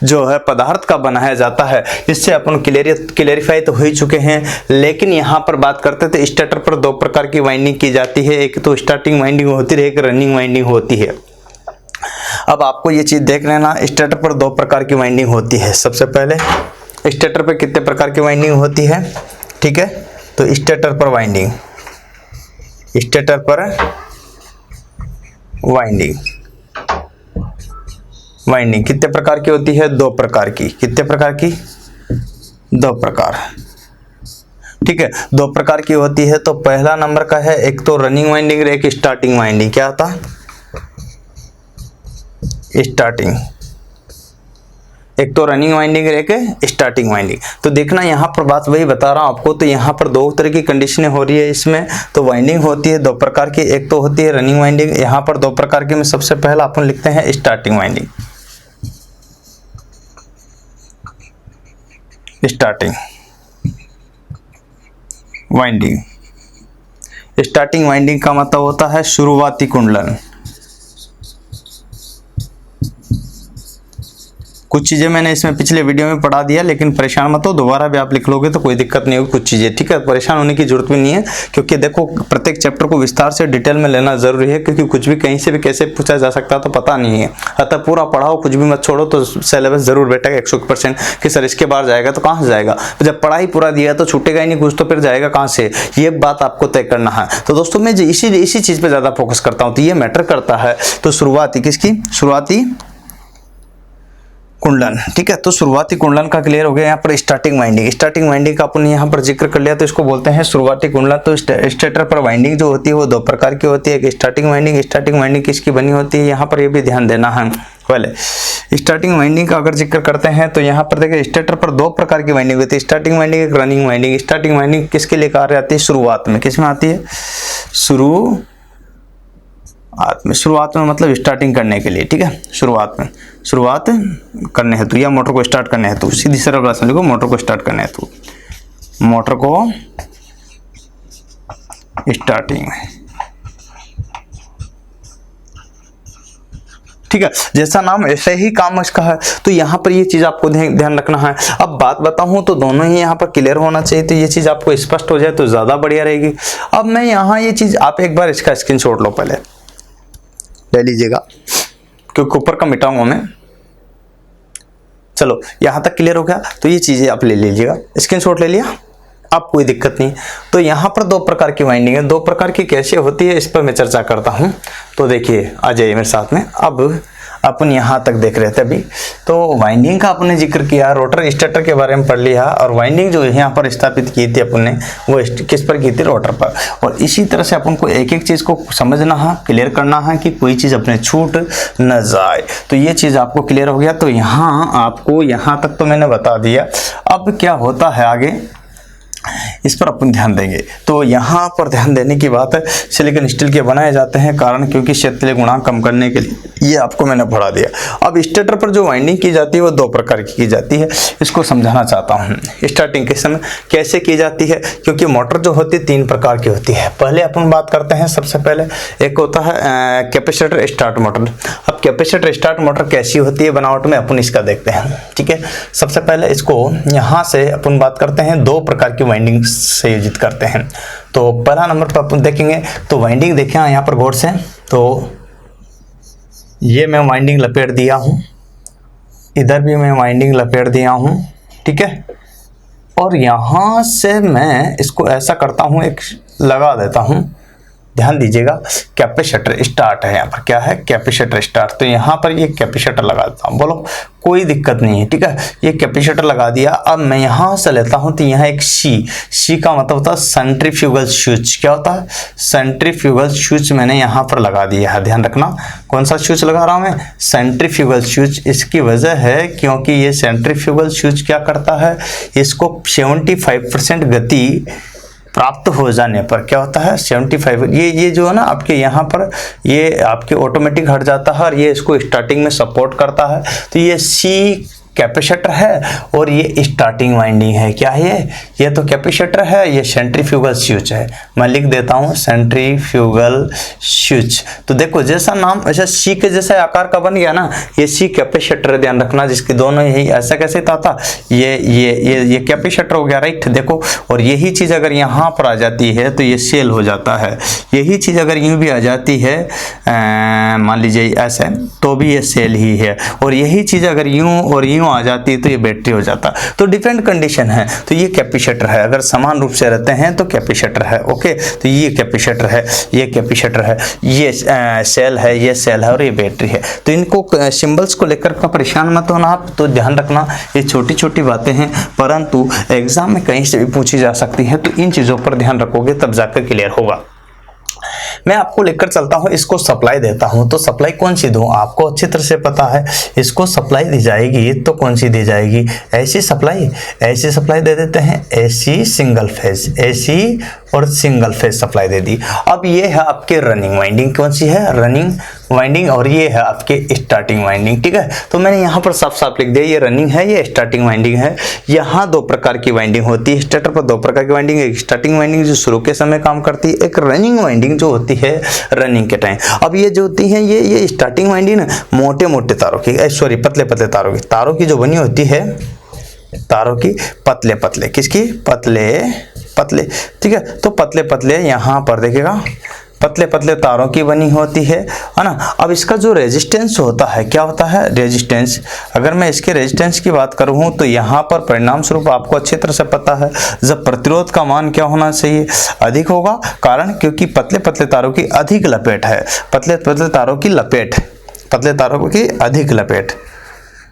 जो है पदार्थ का बनाया जाता है। इससे अपन क्लेरिफाई तो हो ही चुके हैं। लेकिन यहाँ पर बात करते थे, स्टेटर पर दो प्रकार की वाइंडिंग की जाती है। एक तो स्टार्टिंग वाइंडिंग होती है, एक रनिंग वाइंडिंग होती है। अब आपको ये चीज देख लेना, स्टेटर पर दो प्रकार की वाइंडिंग होती है। सबसे पहले स्टेटर पर कितने प्रकार की वाइंडिंग होती है? ठीक है, तो स्टेटर पर वाइंडिंग कितने प्रकार की होती है? दो प्रकार की। कितने प्रकार की? दो प्रकार। ठीक है, दो प्रकार की होती है। तो पहला नंबर का है एक तो रनिंग वाइंडिंग, एक स्टार्टिंग वाइंडिंग। क्या होता है? स्टार्टिंग। एक तो रनिंग वाइंडिंग, एक स्टार्टिंग वाइंडिंग। तो देखना यहाँ पर बात वही बता रहा हूँ आपको। तो यहाँ पर दो तरह की कंडीशनें हो रही है इसमें। तो वाइंडिंग होती है दो प्रकार की, एक तो होती है रनिंग वाइंडिंग। यहाँ पर दो प्रकार की में सबसे पहला अपन लिखते हैं स्टार्टिंग वाइंडिंग। स्टार्टिंग वाइंडिंग का मतलब होता है शुरुआती कुंडलन। कुछ चीज़ें मैंने इसमें पिछले वीडियो में पढ़ा दिया, लेकिन परेशान मत हो, दोबारा भी आप लिख लोगे तो कोई दिक्कत नहीं होगी कुछ चीज़ें, ठीक है। परेशान होने की जरूरत भी नहीं है, क्योंकि देखो प्रत्येक चैप्टर को विस्तार से डिटेल में लेना जरूरी है, क्योंकि कुछ भी कहीं से भी कैसे पूछा जा सकता है तो पता नहीं है। अतः पूरा पढ़ाओ, कुछ भी मत छोड़ो, तो सिलेबस जरूर बैठेगा 100% कि सर इसके बाहर जाएगा तो कहाँ से जाएगा। जब पढ़ाई पूरा दिया तो छूटेगा ही नहीं कुछ, तो फिर जाएगा कहाँ से, ये बात आपको तय करना है। तो दोस्तों मैं इसी चीज़ पर ज़्यादा फोकस करता हूँ, तो ये मैटर करता है। तो शुरुआती किसकी, शुरुआती कुंडलन, ठीक है। तो शुरुआती कुंडलन का क्लियर हो गया। यहाँ पर स्टार्टिंग वाइंडिंग, स्टार्टिंग वाइंडिंग का अपन यहाँ पर जिक्र कर लिया, तो इसको बोलते हैं शुरुआती कुंडलन। तो स्टेटर पर वाइंडिंग जो होती है वो दो प्रकार की होती है, एक स्टार्टिंग वाइंडिंग किसकी बनी होती है, यहाँ पर ये भी ध्यान देना है। पहले स्टार्टिंग वाइंडिंग का अगर जिक्र करते हैं तो यहाँ पर देखिए स्टेटर पर दो प्रकार की वाइंडिंग होती है, स्टार्टिंग वाइंडिंग, एक रनिंग वाइंडिंग। स्टार्टिंग वाइंडिंग किसके लिए कार्य आती है, शुरुआत में। किस में आती है, शुरुआत में मतलब स्टार्टिंग करने के लिए, ठीक है। शुरुआत करने हेतु या मोटर को स्टार्ट करने हेतु, सीधी सरल भाषा में लिखो, मोटर को स्टार्ट करने हेतु, मोटर को स्टार्टिंग, ठीक है। जैसा नाम ऐसे ही काम इसका है, तो यहाँ पर ये चीज आपको ध्यान रखना है। अब बात बताऊं तो दोनों ही यहाँ पर क्लियर होना चाहिए, तो ये चीज आपको स्पष्ट हो जाए तो ज्यादा बढ़िया रहेगी। अब मैं यहाँ ये चीज, आप एक बार इसका स्क्रीनशॉट लो, पहले ले लीजिएगा, क्योंकि ऊपर का मिटाऊंगा मैं। चलो यहां तक क्लियर हो गया, तो ये चीजें आप ले लीजिएगा, स्क्रीनशॉट ले लिया, अब कोई दिक्कत नहीं। तो यहाँ पर दो प्रकार की वाइंडिंग है, दो प्रकार की कैसे होती है इस पर मैं चर्चा करता हूं। तो देखिए आ जाइए मेरे साथ में। अब अपन यहाँ तक देख रहे थे अभी, तो वाइंडिंग का अपने जिक्र किया, रोटर स्टेटर के बारे में पढ़ लिया, और वाइंडिंग जो यहाँ पर स्थापित की थी अपन ने वो किस पर की थी, रोटर पर। और इसी तरह से अपन को एक एक चीज़ को समझना है, क्लियर करना है कि कोई चीज़ अपने छूट न जाए। तो ये चीज़ आपको क्लियर हो गया। तो यहाँ आपको यहाँ तक तो मैंने बता दिया, अब क्या होता है आगे इस पर अपन ध्यान देंगे। तो यहाँ पर ध्यान देने की बात है, सिलिकॉन स्टील के बनाए जाते हैं, कारण क्योंकि क्षेत्रीय गुणांक कम करने के लिए, ये आपको मैंने पढ़ा दिया। अब स्टेटर पर जो वाइंडिंग की जाती है वो दो प्रकार की जाती है, इसको समझाना चाहता हूँ। स्टार्टिंग के समय कैसे की जाती है, क्योंकि मोटर जो होती है तीन प्रकार की होती है। पहले अपन बात करते हैं, सबसे पहले एक होता है कैपेसिटर स्टार्ट मोटर। अब कैपेसिटर स्टार्ट मोटर कैसी होती है बनावट में, अपन इसका देखते हैं, ठीक है। सबसे पहले इसको यहाँ से अपन बात करते हैं, दो प्रकार की वाइंडिंग संयोजित करते हैं। तो पहला नंबर पर अपन देखेंगे, तो वाइंडिंग देखें यहाँ पर गौर से, तो ये मैं वाइंडिंग लपेट दिया हूं, इधर भी मैं वाइंडिंग लपेट दिया हूं, ठीक है। और यहां से मैं इसको ऐसा करता हूं, एक लगा देता हूं, ध्यान दीजिएगा, कैपेसिटर स्टार्ट है यहाँ पर, क्या है, कैपेसिटर स्टार्ट। तो यहाँ पर ये कैपेसिटर लगा देता हूँ, बोलो कोई दिक्कत नहीं है, ठीक है। ये कैपेसिटर लगा दिया। अब मैं यहाँ से लेता हूँ, तो यहाँ एक सी का मतलब होता है सेंट्रीफ्यूगल स्विच। क्या होता है, सेंट्रीफ्यूगल स्विच मैंने यहाँ पर लगा दिया है। ध्यान रखना कौन सा स्विच लगा रहा हूँ मैं, सेंट्रीफ्यूगल स्विच। इसकी वजह है क्योंकि ये सेंट्रीफ्यूगल स्विच क्या करता है, इसको 75% गति प्राप्त हो जाने पर क्या होता है, 75, ये जो है ना आपके यहाँ पर, ये आपके ऑटोमेटिक हट जाता है, और ये इसको स्टार्टिंग में सपोर्ट करता है। तो ये सी कैपेसिटर है और ये स्टार्टिंग वाइंडिंग है। क्या है ये तो कैपेसिटर है, ये सेंट्रीफ्यूगल स्विच है। मैं लिख देता हूँ सेंट्रीफ्यूगल स्विच। तो देखो जैसा नाम ऐसा सी के जैसा आकार का बन गया ना, ये सी कैपेसिटर, ध्यान रखना, जिसके दोनों यही ऐसा कैसे था, ये कैपेसिटर हो गया, राइट। देखो, और यही चीज अगर यहाँ पर आ जाती है तो ये सेल हो जाता है। यही चीज अगर यूं भी आ जाती है, मान लीजिए ऐसे, तो भी ये सेल ही है। और यही चीज अगर यूं और यूं आ जाती है तो ये बैटरी हो जाता। तो डिफरेंट कंडीशन है। तो ये कैपेसिटर है, अगर समान रूप से रहते हैं तो कैपेसिटर है, ओके। तो ये कैपेसिटर है, ये कैपेसिटर है, ये सेल है, ये सेल है, और ये बैटरी है। तो इनको सिंबल्स को लेकर परेशान मत होना आप, तो ध्यान रखना ये छोटी छोटी बातें हैं, परंतु एग्जाम में कहीं से भी पूछी जा सकती है। तो इन चीजों पर ध्यान रखोगे तब जाकर क्लियर होगा। मैं आपको लेकर चलता हूं, इसको सप्लाई देता हूं। तो सप्लाई कौन सी दूं, आपको अच्छी तरह से पता है। इसको सप्लाई दी जाएगी तो कौन सी दी जाएगी, ऐसी सप्लाई दे देते हैं, एसी सिंगल फेज, एसी और सिंगल फेज सप्लाई दे दी। अब ये है आपके रनिंग वाइंडिंग, कौन सी है, रनिंग वाइंडिंग और ये है आपके स्टार्टिंग वाइंडिंग। ठीक है, तो मैंने यहाँ पर साफ साफ लिख दिया, ये रनिंग है, ये स्टार्टिंग वाइंडिंग है। यहाँ दो प्रकार की वाइंडिंग होती है, स्टेटर पर दो प्रकार की वाइंडिंग, एक स्टार्टिंग वाइंडिंग जो शुरू के समय काम करती है, एक रनिंग वाइंडिंग जो होती है रनिंग के टाइम। अब ये जो होती है ये स्टार्टिंग वाइंडिंग ना मोटे मोटे तारों की, सॉरी पतले पतले तारों की जो बनी होती है, तारों की पतले पतले, किसकी पतले पतले। ठीक है, तो पतले पतले यहाँ पर देखिएगा पतले पतले तारों की बनी होती है ना। अब इसका जो रेजिस्टेंस होता है, क्या होता है रेजिस्टेंस, अगर मैं इसके रेजिस्टेंस की बात करूं तो यहाँ पर परिणाम स्वरूप आपको अच्छी तरह से पता है, जब प्रतिरोध का मान क्या होना चाहिए, अधिक होगा। कारण क्योंकि पतले पतले तारों की अधिक लपेट है, पतले पतले तारों की लपेट, पतले तारों की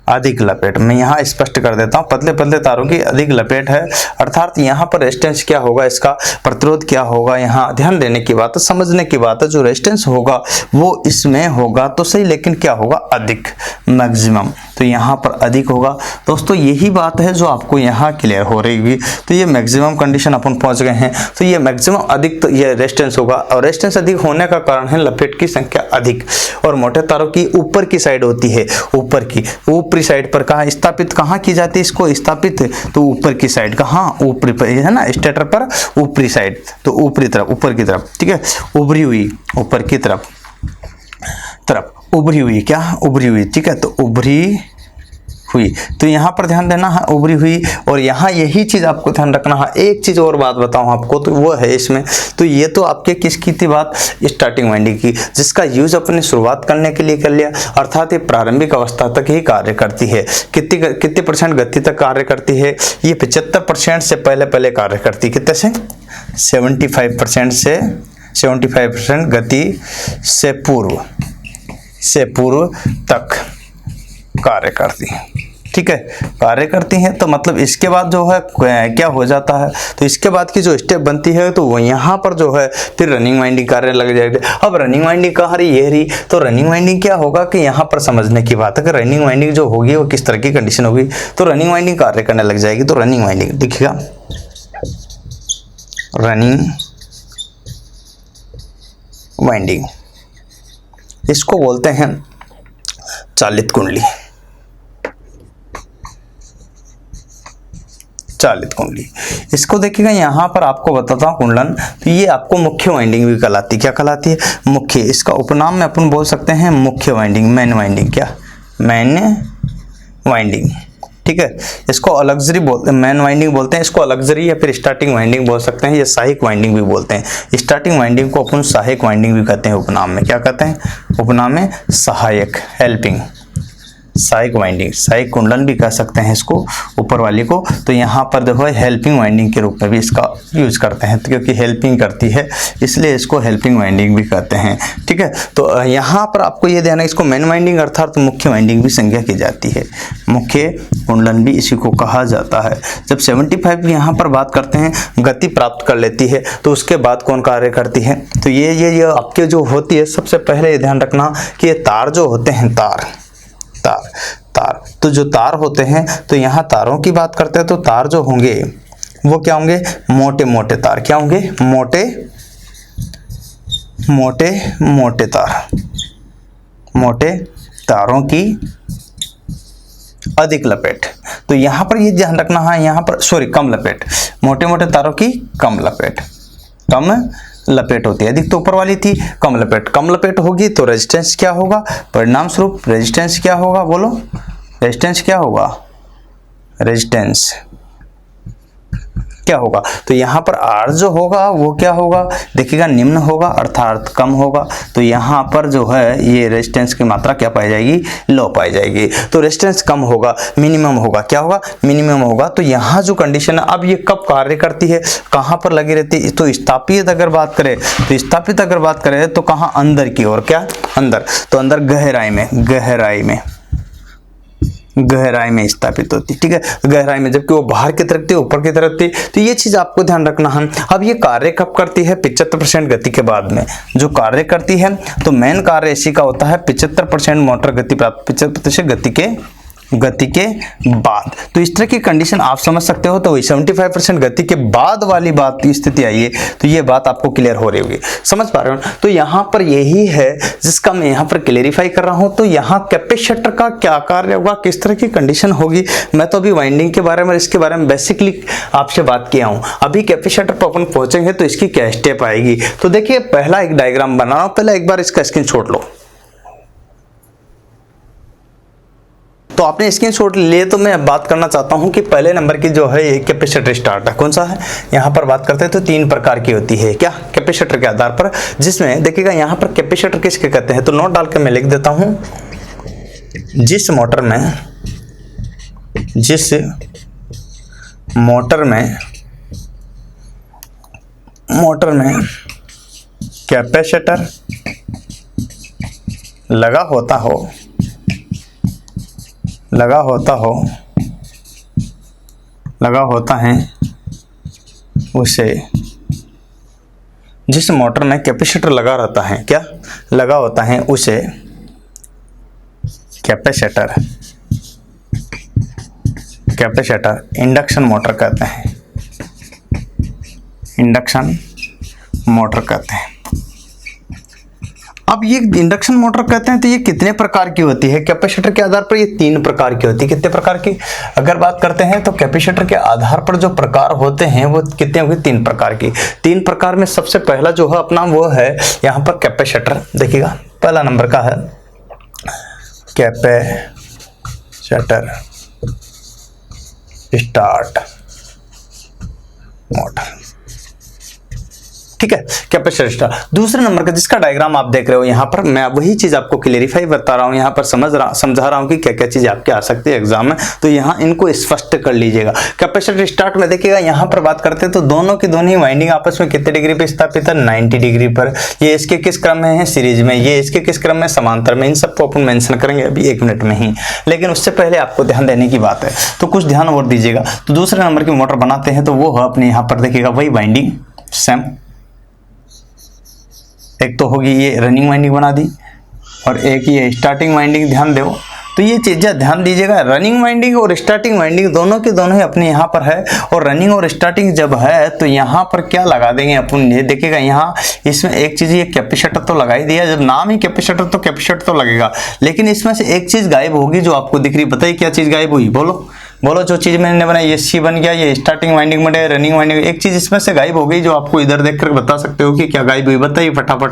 अधिक लपेट मैं यहाँ स्पष्ट कर देता हूँ, पतले पतले तारों की अधिक लपेट है, अर्थात यहाँ पर रेजिस्टेंस क्या होगा, इसका प्रतिरोध क्या होगा, यहाँ ध्यान देने की बात है, समझने की बात है। जो रेजिस्टेंस होगा वो इसमें होगा तो सही, लेकिन क्या होगा अधिक, मैक्सिमम, तो यहाँ पर अधिक होगा। दोस्तों यही बात है जो आपको यहाँ क्लियर हो रही होगी। तो ये मैक्सिमम कंडीशन अपन पहुँच गए हैं, तो ये मैक्सिमम अधिक, तो ये रेजिस्टेंस होगा, और रेजिस्टेंस अधिक होने का कारण है लपेट की संख्या अधिक, और मोटे तारों की ऊपर की साइड होती है, ऊपर की ऊपरी साइड पर कहाँ स्थापित, कहाँ की जाती है इसको स्थापित, तो ऊपर की साइड, कहाँ ऊपरी पर है ना, स्टेटर पर ऊपरी साइड, तो ऊपरी तरफ, ऊपर की तरफ। ठीक है, उभरी हुई ऊपर की तरफ उभरी हुई, क्या उभरी हुई। ठीक है, तो उभरी हुई, तो यहाँ पर ध्यान देना है उभरी हुई, और यहाँ यही चीज आपको ध्यान रखना है। एक चीज और बात बताऊं आपको, तो वो है इसमें, तो ये तो आपके किसकी थी बात, स्टार्टिंग वाइंडिंग की, जिसका यूज अपने शुरुआत करने के लिए कर लिया, अर्थात ये प्रारंभिक अवस्था तक ही कार्य करती है। कितने परसेंट गति तक कार्य करती है, ये 75% से पहले कार्य करती है, कितने से 75% गति से पूर्व तक कार्य करती है। ठीक है, कार्य करती हैं, तो मतलब इसके बाद जो है क्या हो जाता है, तो इसके बाद की जो स्टेप बनती है तो वो यहाँ पर जो है फिर रनिंग वाइंडिंग कार्य लग जाएगी। अब रनिंग वाइंडिंग कहाँ रही, ये रही, तो रनिंग वाइंडिंग क्या होगा कि यहाँ पर समझने की बात है कि रनिंग वाइंडिंग जो होगी वो किस तरह की कंडीशन होगी, तो रनिंग वाइंडिंग कार्य करने लग जाएगी। तो रनिंग वाइंडिंग देखिएगा, रनिंग वाइंडिंग इसको बोलते हैं चालित कुंडली, चालित कुंडली। इसको देखिएगा यहाँ पर आपको बताता हूँ कुंडलन, तो ये आपको मुख्य वाइंडिंग भी कहलाती है, क्या कहलाती है, मुख्य। इसका उपनाम में अपन बोल सकते हैं मुख्य वाइंडिंग, मेन वाइंडिंग, क्या मेन वाइंडिंग। ठीक है, इसको अलग्जरी बोलते हैं, मेन वाइंडिंग बोलते हैं, इसको अलग्जरी या फिर स्टार्टिंग वाइंडिंग बोल सकते हैं, या सहायक वाइंडिंग भी बोलते हैं। स्टार्टिंग वाइंडिंग को अपन सहायक वाइंडिंग भी कहते हैं उपनाम में, क्या कहते हैं उपनाम में, सहायक, हेल्पिंग, सहायक वाइंडिंग, सहायक कुंडलन भी कह सकते हैं इसको ऊपर वाली को। तो यहाँ पर देखो हेल्पिंग वाइंडिंग के रूप में भी इसका यूज करते हैं, तो क्योंकि हेल्पिंग करती है इसलिए इसको हेल्पिंग वाइंडिंग भी कहते हैं। ठीक है, तो यहाँ पर आपको ये ध्यान है, इसको मेन वाइंडिंग अर्थात मुख्य वाइंडिंग भी संज्ञा की जाती है, मुख्य कुंडलन भी इसी को कहा जाता है। जब 75 यहाँ पर बात करते हैं गति प्राप्त कर लेती है, तो उसके बाद कौन कार्य करती है, तो ये आपके जो होती है, सबसे पहले ये ध्यान रखना कि ये तार जो होते हैं, तार, तो जो तार होते हैं, तो यहाँ तारों की बात करते हैं, तो तार जो होंगे वो क्या होंगे, मोटे मोटे तार, क्या होंगे, मोटे तार, मोटे तारों की अधिक लपेट। तो यहाँ पर ये ध्यान रखना है, यहाँ पर सॉरी कम लपेट, मोटे मोटे तारों की कम लपेट होती है, अधिक तो ऊपर वाली थी, कम लपेट होगी, तो रेजिस्टेंस क्या होगा, परिणाम स्वरूप रेजिस्टेंस क्या होगा, बोलो रेजिस्टेंस क्या होगा, रेजिस्टेंस क्या होगा, तो यहाँ पर R जो होगा वो क्या होगा, देखिएगा निम्न होगा, अर्थात कम होगा। तो यहाँ पर जो है ये रेजिस्टेंस की मात्रा क्या पाई जाएगी, लो पाई जाएगी। तो रेजिस्टेंस कम होगा, मिनिमम होगा, क्या होगा, मिनिमम होगा। तो यहाँ जो कंडीशन है, अब ये कब कार्य करती है, कहाँ पर लगी रहती है, तो स्थापित अगर बात करें, तो कहाँ, अंदर की ओर, क्या अंदर, तो अंदर गहराई में स्थापित होती, ठीक है, गहराई में, जबकि वो बाहर की तरफ थी, ऊपर की तरफ थी। तो ये चीज आपको ध्यान रखना है। अब ये कार्य कब करती है, 75% गति के बाद में जो कार्य करती है, तो मेन कार्य इसी का होता है 75% मोटर गति प्राप्त, 75% गति के गति के बाद। तो इस तरह की कंडीशन आप समझ सकते हो। तो वही 75% गति के बाद वाली बात की स्थिति आई है, तो ये बात आपको क्लियर हो रही होगी, समझ पा रहे हो। तो यहाँ पर यही है जिसका मैं यहाँ पर क्लेरिफाई कर रहा हूँ। तो यहाँ कैपेसिटर का क्या कार्य होगा, किस तरह की कंडीशन होगी, मैं तो अभी वाइंडिंग के बारे में, इसके बारे में बेसिकली आपसे बात किया हूँ। अभी कैपेसिटर पर अपन पहुंचेंगे तो इसकी क्या स्टेप आएगी। तो देखिए पहला एक डायग्राम बना रहा हूं, पहले एक बार इसका स्क्रीनशॉट लो। तो आपने स्क्रीनशॉट लिए, तो मैं बात करना चाहता हूं कि पहले नंबर की जो है ये कैपेसिटर स्टार्ट है, कौन सा है यहां पर बात करते हैं। तो 3 प्रकार की होती है क्या कैपेसिटर के आधार पर, जिसमें देखिएगा यहां पर कैपेसिटर किसके कहते हैं। तो नोट डाल के मैं लिख देता हूं, जिस मोटर में कैपेसिटर लगा होता है उसे, जिस मोटर में कैपेसिटर लगा रहता है, क्या लगा होता है उसे कैपेसिटर इंडक्शन मोटर कहते हैं, इंडक्शन मोटर कहते हैं। अब ये इंडक्शन मोटर कहते हैं, तो ये कितने प्रकार की होती है कैपेसिटर के आधार पर। ये 3 प्रकार की होती है। कितने प्रकार की अगर बात करते हैं, तो कैपेसिटर के आधार पर जो प्रकार होते हैं वो कितने होंगे, 3 प्रकार की। 3 प्रकार में सबसे पहला जो है अपना वो है यहाँ पर कैपेसिटर। देखिएगा पहला नंबर का है कैपेसिटर स्टार्ट मोटर, ठीक है, कैपेसिटर स्टार्ट। दूसरे नंबर का जिसका डायग्राम आप देख रहे हो यहाँ पर, मैं वही चीज आपको क्लेरिफाई बता रहा हूँ, यहाँ पर समझा रहा हूँ कि क्या क्या चीज आपके आ सकती है एग्जाम में। तो यहाँ इनको स्पष्ट कर लीजिएगा। कैपेसिटर स्टार्ट में देखिएगा यहाँ पर बात करते हैं, तो दोनों की दोनों वाइंडिंग आपस में कितने डिग्री पे स्थापित है, 90 डिग्री पर। ये इसके किस क्रम में है, सीरीज में। ये इसके किस क्रम में, समांतर में। इन सबको अपन मेंशन करेंगे अभी 1 मिनट में ही, लेकिन उससे पहले आपको ध्यान देने की बात है, तो कुछ ध्यान और दीजिएगा। तो दूसरे नंबर की मोटर बनाते हैं, तो वो है अपने यहाँ पर देखिएगा वही वाइंडिंग सेम। एक तो होगी ये रनिंग वाइंडिंग बना दी, और एक ये स्टार्टिंग वाइंडिंग। ध्यान दो, तो ये चीज़ें ध्यान दीजिएगा। रनिंग वाइंडिंग और स्टार्टिंग वाइंडिंग दोनों के दोनों ही अपने यहाँ पर है। और रनिंग और स्टार्टिंग जब है तो यहाँ पर क्या लगा देंगे अपन, ये देखिएगा यहाँ इसमें एक चीज़, ये कैपेसिटर तो लगा ही दिया। जब नाम ही कैपेसिटर, तो कैपेसिटर तो लगेगा, लेकिन इसमें से एक चीज़ गायब होगी जो आपको दिख रही। बताइए क्या चीज़ गायब हुई, बोलो जो चीज़ मैंने बनाई, ये सी बन गया, ये स्टार्टिंग वाइंडिंग बने, रनिंग वाइंडिंग। एक चीज़ इसमें से गायब हो गई जो आपको इधर देखकर बता सकते हो कि क्या गायब हुई। बताइए फटाफट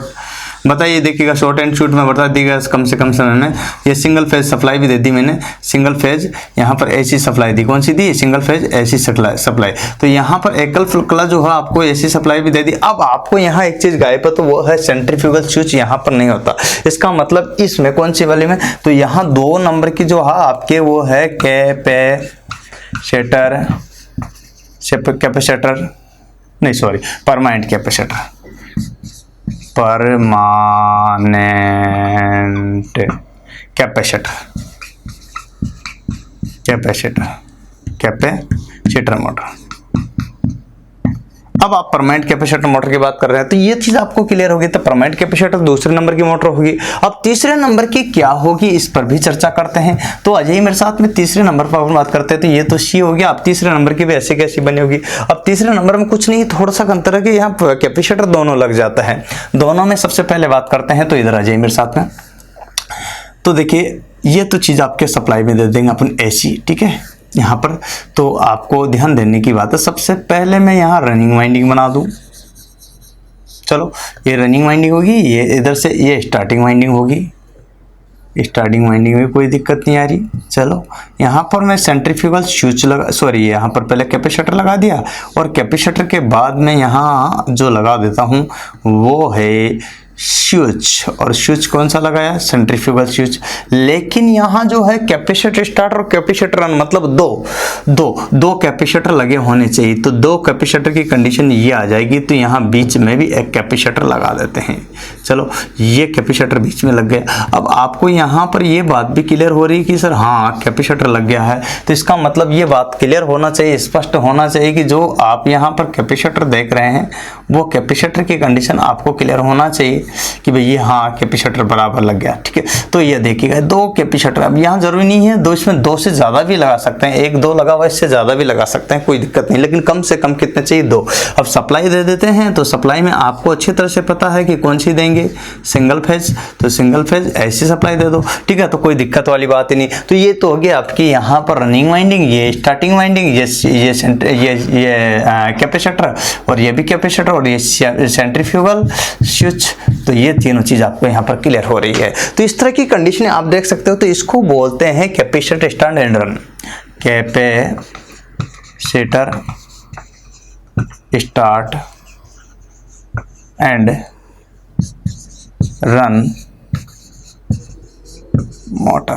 बताइए। देखिएगा शॉर्ट एंड शूट में बता दिएगा कम से कम समय में। ये सिंगल फेज सप्लाई भी दे दी मैंने, सिंगल फेज यहाँ पर एसी सप्लाई दी। कौन सी दी, सिंगल फेज एसी सप्लाई। तो यहाँ पर एकल फ्लक्स जो है आपको एसी सप्लाई भी दे दी। अब आपको यहाँ एक चीज गायब है, तो वो है सेंट्रीफ्यूगल स्विच। यहाँ पर नहीं होता। इसका मतलब इसमें कौन सी वाली में, तो यहाँ 2 नंबर की जो है आपके वो है परमानेंट कैपेसिटर मोटर। अब आप परमानेंट कैपेसिटर मोटर की बात कर रहे हैं, तो ये चीज आपको क्लियर होगी। तो परमानेंट कैपेसिटर दूसरे नंबर की मोटर होगी। अब तीसरे नंबर की क्या होगी, इस पर भी चर्चा करते हैं। तो अजय मेरे साथ में तीसरे नंबर पर बात करते हैं, तो ये तो सी हो गया। अब तीसरे नंबर की भी ऐसे कैसी बनी होगी। अब तीसरे नंबर में कुछ नहीं, थोड़ा सा अंतर है कि यहाँ कैपेसिटर दोनों लग जाता है। दोनों में सबसे पहले बात करते हैं, तो इधर आ जाइए मेरे साथ में। तो देखिए ये तो चीज आपके सप्लाई में दे देंगे अपन एसी, ठीक है। यहाँ पर तो आपको ध्यान देने की बात है, सबसे पहले मैं यहाँ रनिंग वाइंडिंग बना दूं। चलो ये रनिंग वाइंडिंग होगी, ये इधर से ये स्टार्टिंग वाइंडिंग होगी। स्टार्टिंग वाइंडिंग में कोई दिक्कत नहीं आ रही। चलो यहाँ पर मैं सेंट्रीफ्यूगल स्विच यहाँ पर पहले कैपेसिटर लगा दिया, और कैपेसिटर के बाद में यहाँ जो लगा देता हूँ वो है स्विच। और स्विच कौन सा लगाया, सेंट्रीफ्यूगल स्विच। लेकिन यहाँ जो है कैपेसिटर स्टार्ट और कैपेसिटर रन, मतलब दो कैपेसिटर लगे होने चाहिए। तो 2 कैपेसिटर की कंडीशन ये आ जाएगी। तो यहाँ बीच में भी एक कैपेसिटर लगा देते हैं। चलो ये कैपेसिटर बीच में लग गया। अब आपको यहाँ पर ये बात भी क्लियर हो रही है कि सर हाँ कैपेसिटर लग गया है। तो इसका मतलब ये बात क्लियर होना चाहिए, स्पष्ट होना चाहिए कि जो आप यहाँ पर कैपेसिटर देख रहे हैं वो कैपेसिटर की कंडीशन आपको क्लियर होना चाहिए। कि भाई ये हाँ कैपेसिटर बराबर लग गया, ठीक है। तो ये देखिएगा 2 कैपेसिटर, अब यहाँ जरूरी नहीं है दो, इसमें 2 से ज़्यादा भी लगा सकते हैं, 1 2 लगा हुआ इससे ज़्यादा भी लगा सकते हैं, कोई दिक्कत नहीं, लेकिन कम से कम कितने चाहिए 2। अब सप्लाई दे देते हैं, तो सप्लाई में आपको अच्छी तरह से पता है कि कौन सी देंगे, सिंगल फेज, तो सिंगल फेज ऐसी सप्लाई दे दो, ठीक है। तो कोई दिक्कत वाली बात ही नहीं। तो ये तो हो गया आपकी यहाँ पर रनिंग वाइंडिंग, ये स्टार्टिंग वाइंडिंग, ये कैपेसिटर, और ये भी कैपेसिटर, और ये सेंट्रीफ्यूगल स्विच। तो ये तीनों चीज आपको यहाँ पर क्लियर हो रही है। तो इस तरह की कंडीशन आप देख सकते हो। तो इसको बोलते हैं capacitor start and run, capacitor start and run motor,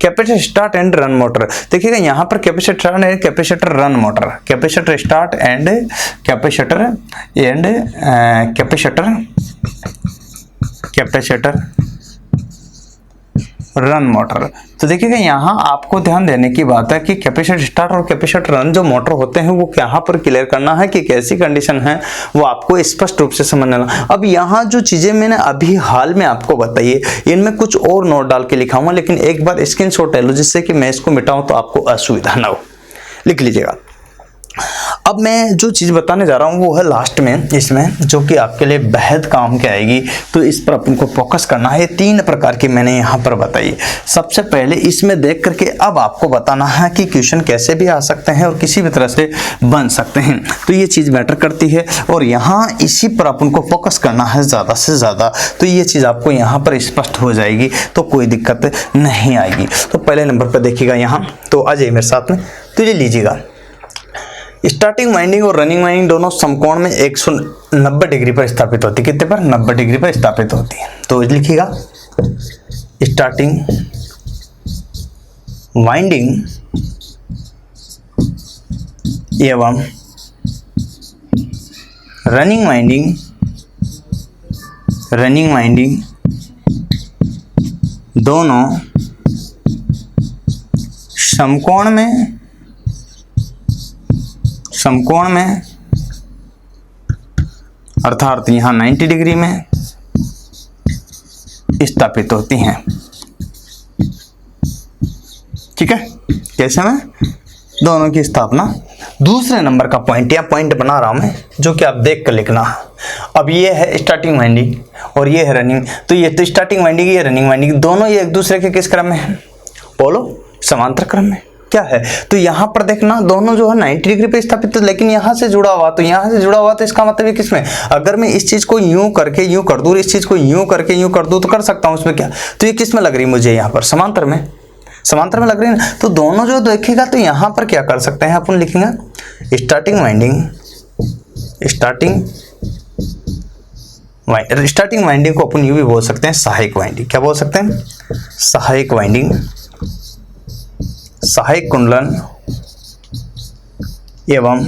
capacitor start and run motor. देखिएगा यहाँ पर capacitor start and capacitor run motor, capacitor start and capacitor run motor. तो देखिएगा यहाँ आपको ध्यान देने की बात है कि कैपेसिटर स्टार्ट और कैपेसिटर रन जो मोटर होते हैं वो यहाँ पर क्लियर करना है कि कैसी कंडीशन है, वो आपको स्पष्ट रूप से समझना है। अब यहाँ जो चीजें मैंने अभी हाल में आपको बताई इनमें कुछ और नोट डाल के लिखा हुआ, लेकिन एक बार स्क्रीनशॉट ले लो जिससे कि मैं इसको मिटाऊं तो आपको असुविधा ना हो, लिख लीजिएगा। अब मैं जो चीज़ बताने जा रहा हूँ वो है लास्ट में, इसमें जो कि आपके लिए बेहद काम की आएगी, तो इस पर अपन को फोकस करना है। 3 प्रकार की मैंने यहाँ पर बताई। सबसे पहले इसमें देख करके अब आपको बताना है कि क्वेश्चन कैसे भी आ सकते हैं और किसी भी तरह से बन सकते हैं, तो ये चीज़ मैटर करती है और यहाँ इसी पर अपन को फोकस करना है ज़्यादा से ज़्यादा। तो ये चीज़ आपको यहाँ पर स्पष्ट हो जाएगी, तो कोई दिक्कत नहीं आएगी। तो पहले नंबर पर देखिएगा यहाँ, तो आ जाइए मेरे साथ में, तो ये लीजिएगा। स्टार्टिंग वाइंडिंग और रनिंग वाइंडिंग दोनों समकोण में 190 डिग्री पर स्थापित होती है। कितने पर? 90 डिग्री पर स्थापित होती है। तो लिखिएगा स्टार्टिंग वाइंडिंग एवं रनिंग वाइंडिंग दोनों समकोण में अर्थात यहाँ 90 डिग्री में स्थापित होती हैं। ठीक है, कैसे में दोनों की स्थापना। दूसरे नंबर का पॉइंट या पॉइंट बना रहा हूं मैं, जो कि आप देख कर लिखना। अब ये है स्टार्टिंग वाइंडिंग और ये है रनिंग। तो ये तो स्टार्टिंग वाइंडिंग, ये रनिंग वाइंडिंग, दोनों ये एक दूसरे के किस क्रम में है? बोलो, समांतर क्रम में। क्या है? तो यहाँ पर देखना दोनों जो है 90 डिग्री पे स्थापित, लेकिन यहाँ से जुड़ा हुआ, तो यहाँ से जुड़ा हुआ, तो इसका मतलब है किसमें? अगर मैं इस चीज को यूं करके यूं कर दूं, इस चीज को यूं करके यूं कर दूं, तो कर सकता हूं। उसमें क्या? तो ये किस में लग रही है मुझे? यहाँ पर समांतर में लग रही है ना। तो दोनों जो देखेगा तो यहाँ पर क्या कर सकते हैं अपन, लिखेंगे स्टार्टिंग वाइंडिंग को अपन यूं भी बोल सकते हैं सहायक वाइंडिंग। क्या बोल सकते हैं? सहायक वाइंडिंग, सहायक कुंडलन एवं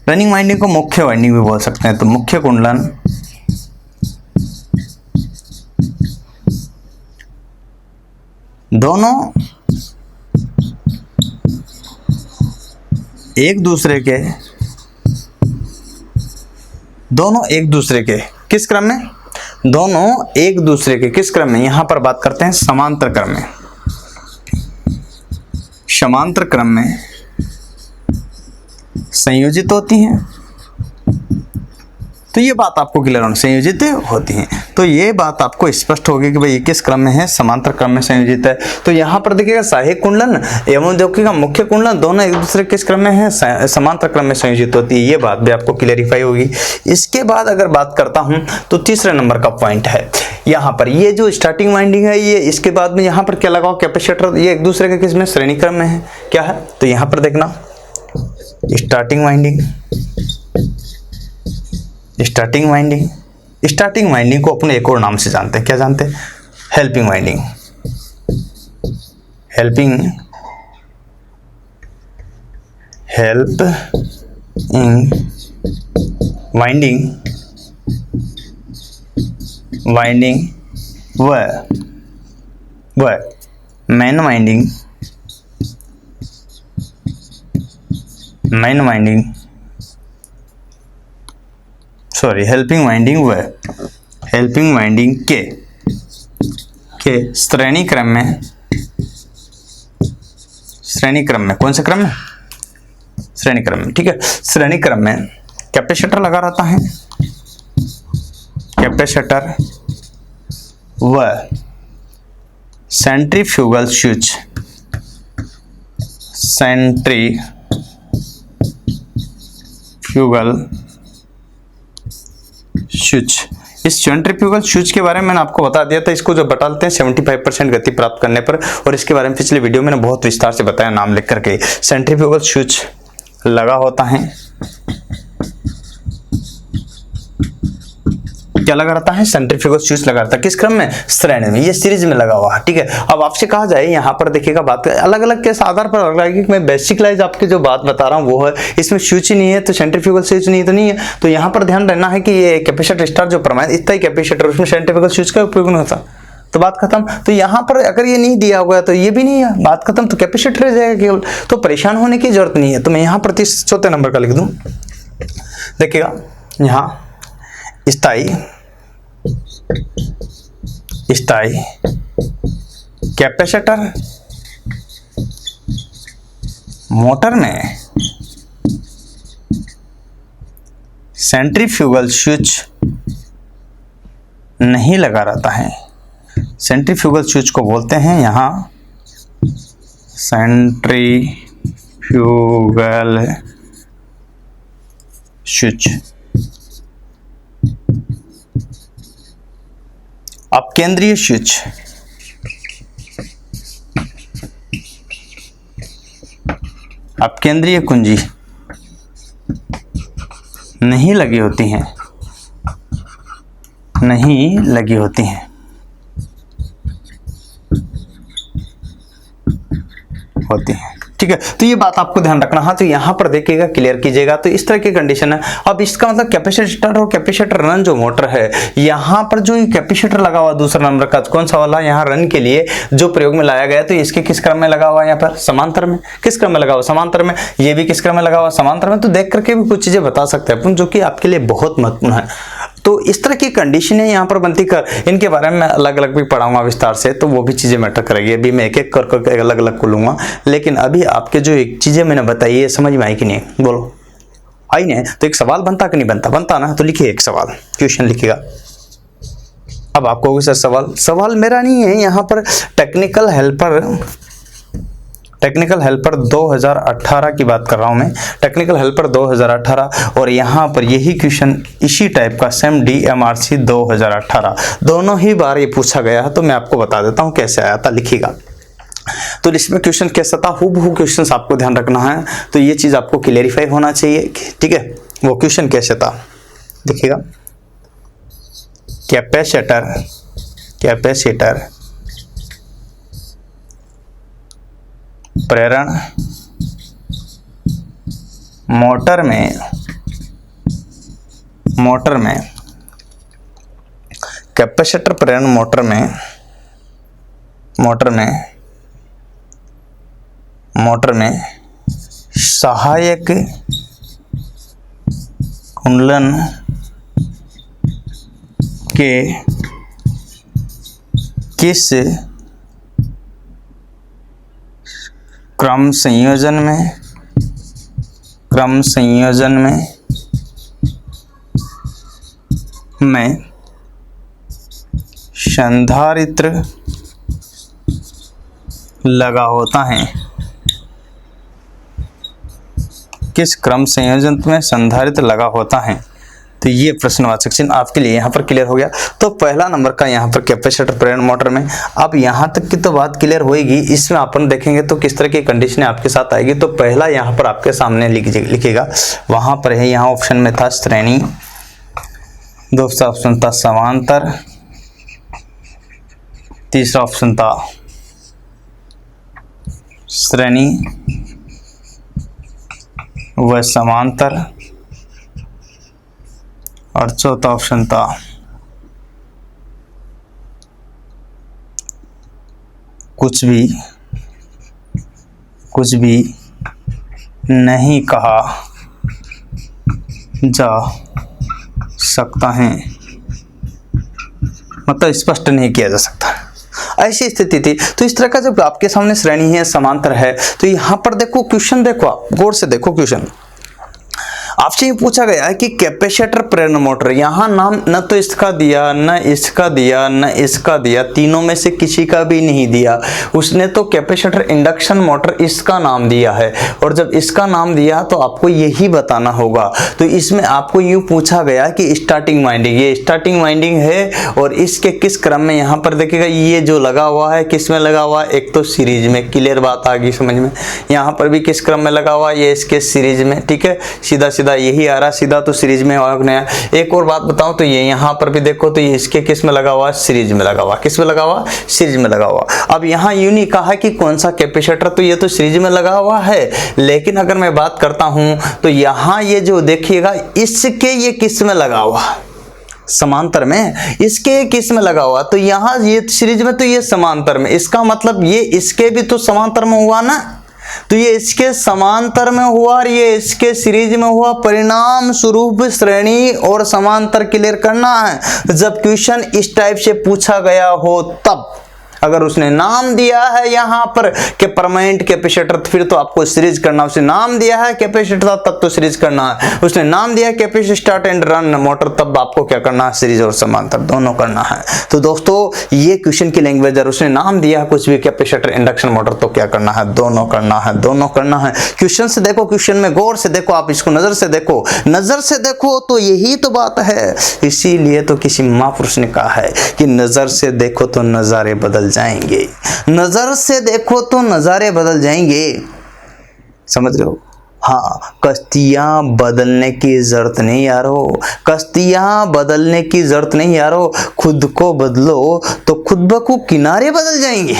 रनिंग वाइंडिंग को मुख्य वाइंडिंग भी बोल सकते हैं। तो मुख्य कुंडलन दोनों एक दूसरे के किस क्रम में? दोनों एक दूसरे के किस क्रम में? यहां पर बात करते हैं समांतर क्रम में। समांतर क्रम में संयोजित होती हैं। तो ये बात आपको क्लियर होनी, संयोजित होती हैं। तो ये बात आपको स्पष्ट होगी कि भाई ये किस क्रम में है? समांतर क्रम में संयोजित है। तो यहाँ पर देखिएगा सहायक कुंडलन एवं देखिएगा मुख्य कुंडलन दोनों एक दूसरे किस क्रम में है? समांतर क्रम में संयोजित होती है। ये बात भी आपको क्लियरिफाई होगी। इसके बाद अगर बात करता हूँ तो तीसरे नंबर का पॉइंट है यहाँ पर, ये जो स्टार्टिंग वाइंडिंग है, ये इसके बाद में यहाँ पर क्या लगाओ? कैपेसिटर। ये एक दूसरे के किस में? श्रेणी क्रम में है। क्या है? तो यहाँ पर देखना स्टार्टिंग वाइंडिंग को अपन एक और नाम से जानते हैं। क्या जानते हैं? Helping winding. वाइंडिंग व मेन वाइंडिंग हेल्पिंग वाइंडिंग के श्रेणी क्रम में कौन से क्रम में? श्रेणी क्रम में, ठीक है। श्रेणी क्रम में कैपेसिटर लगा रहता है, कैपेसिटर व सेंट्रीफ्यूगल स्विच। इस सेंट्रीफ्यूगल स्विच के बारे में मैंने आपको बता दिया था। इसको जो बटाते हैं 75% गति प्राप्त करने पर, और इसके बारे में पिछले वीडियो में मैंने बहुत विस्तार से बताया नाम लिख करके। सेंट्रीफ्यूगल स्विच लगा होता है, क्या लगा रहता है? सेंट्रीफ्यूगल स्विच लगा रहता है। किस क्रम में? श्रेणी में, ये सीरीज में लगा हुआ है, ठीक है। अब आपसे कहा जाए यहाँ पर देखिएगा, बात अलग अलग के आधार पर लग रहा है कि मैं बेसिक लाइज आपकी जो बात बता रहा हूँ वो है, इसमें स्विच ही नहीं है तो सेंट्रीफ्यूगल स्विच नहीं तो नहीं है। तो यहाँ पर ध्यान रखना है कि ये कैपेसिटर स्टार जो प्रमाणित इतना ही कैपेसिटर, उसमें सेंट्रीफ्यूगल स्विच का उपयोग नहीं होता, तो बात खत्म। तो यहाँ पर अगर ये नहीं दिया हुआ है तो ये भी नहीं है, बात खत्म। तो कैपेसिटर रह जाएगा केवल, तो परेशान होने की जरूरत नहीं है। तो मैं यहाँ पर 34 नंबर का लिख दूं, देखिएगा यहाँ स्थायी कैपेसिटर मोटर में सेंट्रीफ्यूगल स्विच नहीं लगा रहता है। सेंट्रीफ्यूगल स्विच को बोलते हैं यहाँ सेंट्रीफ्यूगल स्विच। अब केंद्रीय स्विच, अब केंद्रीय कुंजी नहीं लगी होती हैं, ठीक है। तो ये बात आपको ध्यान रखना। हाँ, तो यहाँ पर देखिएगा, क्लियर कीजिएगा। तो इस तरह की कंडीशन है। अब इसका मतलब कैपेसिटर और कैपेसिटर रन जो मोटर है, यहाँ पर जो कैपेसिटर लगा हुआ दूसरा नंबर का कौन सा वाला, यहाँ रन के लिए जो प्रयोग में लाया गया, तो इसके किस क्रम में लगा हुआ है? यहाँ पर समांतर में। किस क्रम में लगा हुआ? समांतर में। ये भी किस क्रम में लगा हुआ? समांतर में। तो देख करके भी कुछ चीजें बता सकते हैं अपन, जो कि आपके लिए बहुत महत्वपूर्ण है। तो इस तरह की कंडीशनें यहाँ पर बनती कर, इनके बारे में मैं अलग अलग भी पढ़ाऊंगा विस्तार से, तो वो भी चीजें मैटर करेगी। अभी मैं एक एक कर अलग अलग को लूंगा, लेकिन अभी आपके जो एक चीजें मैंने बताई है समझ में आई कि नहीं? बोलो, आई नहीं? तो एक सवाल बनता कि नहीं बनता? बनता ना। तो लिखिए एक सवाल, क्वेश्चन लिखिएगा। अब आपको सर सवाल मेरा नहीं है, यहाँ पर टेक्निकल हेल्पर 2018 की बात कर रहा हूं मैं, टेक्निकल हेल्पर 2018, और यहाँ पर यही क्वेश्चन इसी टाइप का सेम DMRC 2018 दोनों ही बार ये पूछा गया है। तो मैं आपको बता देता हूँ कैसे आया था, लिखिएगा। तो इसमें क्वेश्चन कैसा था, हूबहू क्वेश्चन आपको ध्यान रखना है। तो ये चीज आपको क्लेरिफाई होना चाहिए, ठीक है। वो क्वेश्चन कैसे था, देखिएगा। कैपेसिटर प्रेरण मोटर में कैपेसिटर प्रेरण मोटर में सहायक कुंडलन के किस क्रम संयोजन में संधारित्र लगा होता है? किस क्रम संयोजन में संधारित्र लगा होता है? तो ये प्रश्नवाचक चिन्ह आपके लिए यहाँ पर क्लियर हो गया। तो पहला नंबर का यहाँ पर कैपेसिटर प्रेरण मोटर में, अब यहाँ तक की तो बात क्लियर होएगी। इसमें अपन देखेंगे तो किस तरह की कंडीशन आपके साथ आएगी। तो पहला यहाँ पर आपके सामने लिखिएगा, वहां पर है, यहाँ ऑप्शन में था श्रेणी, दूसरा ऑप्शन था समांतर, तीसरा ऑप्शन था श्रेणी व समांतर, और चौथा ऑप्शन था कुछ भी नहीं कहा जा सकता है, मतलब स्पष्ट नहीं किया जा सकता। ऐसी स्थिति थी। तो इस तरह का जब आपके सामने श्रेणी है, समांतर है, तो यहां पर देखो क्वेश्चन, देखो आप गौर से देखो क्वेश्चन। आपसे ये पूछा गया है कि कैपेसिटर प्रेरण मोटर, यहां नाम न तो इसका दिया, न इसका दिया, न इसका दिया, तीनों में से किसी का भी नहीं दिया। उसने तो कैपेसिटर इंडक्शन मोटर इसका नाम दिया है, और जब इसका नाम दिया तो आपको यही बताना होगा। तो इसमें आपको यूं पूछा गया कि स्टार्टिंग वाइंडिंग, ये स्टार्टिंग वाइंडिंग है और इसके किस क्रम में, यहां पर देखिएगा ये जो लगा हुआ है किस में लगा हुआ है, एक तो सीरीज में, क्लियर बात आ गई समझ में। यहां पर भी किस क्रम में लगा हुआ है, ये इसके सीरीज में, ठीक है, सीधा सीधा यही आ रहा, सीधा तो सीरीज में और नया। एक और बात बताऊं तो ये यहां पर भी देखो तो ये इसके किस में लगा हुआ है, सीरीज में लगा हुआ, किस में लगा हुआ, सीरीज में लगा हुआ। अब यहां यूं नहीं कहा कि कौन सा कैपेसिटर, तो ये तो सीरीज में लगा हुआ है, लेकिन अगर मैं बात करता हूं तो यहां ये जो देखिएगा इसके ये किस में लगा हुआ, समांतर में, इसके किस में लगा हुआ, तो यहां ये सीरीज में तो ये समांतर में, इसका मतलब ये इसके भी तो समांतर में हुआ ना, तो ये इसके समांतर में हुआ और ये इसके सीरीज में हुआ। परिणाम स्वरूप श्रेणी और समांतर क्लियर करना है। जब क्वेश्चन इस टाइप से पूछा गया हो तब, अगर उसने नाम दिया है यहां पर कि परमानेंट कैपेसिटर, फिर तो आपको सीरीज करना। उसने नाम दिया है कैपेसिटर तब तो सीरीज करना है। उसने नाम दिया है capacitor start and run motor, तब आपको क्या करना है, सीरीज और समांतर दोनों करना है। तो दोस्तों ये क्वेश्चन की लैंग्वेज है। उसने नाम दिया कुछ भी कैपेसिटर इंडक्शन मोटर, तो क्या करना है, दोनों करना है, दोनों करना है। क्वेश्चन से देखो, क्वेश्चन में गौर से देखो, आप इसको नजर से देखो, नजर से देखो तो यही तो बात है। इसीलिए तो किसी महापुरुष ने कहा है कि नजर से देखो तो नजारे बदल जाएंगे, नजर से देखो तो नजारे बदल जाएंगे, समझ रहे हो। हाँ, कश्तियां बदलने की जरूरत नहीं यारो, कश्तियां बदलने की जरूरत नहीं यारो, खुद को बदलो तो खुद ब खुद किनारे बदल जाएंगे।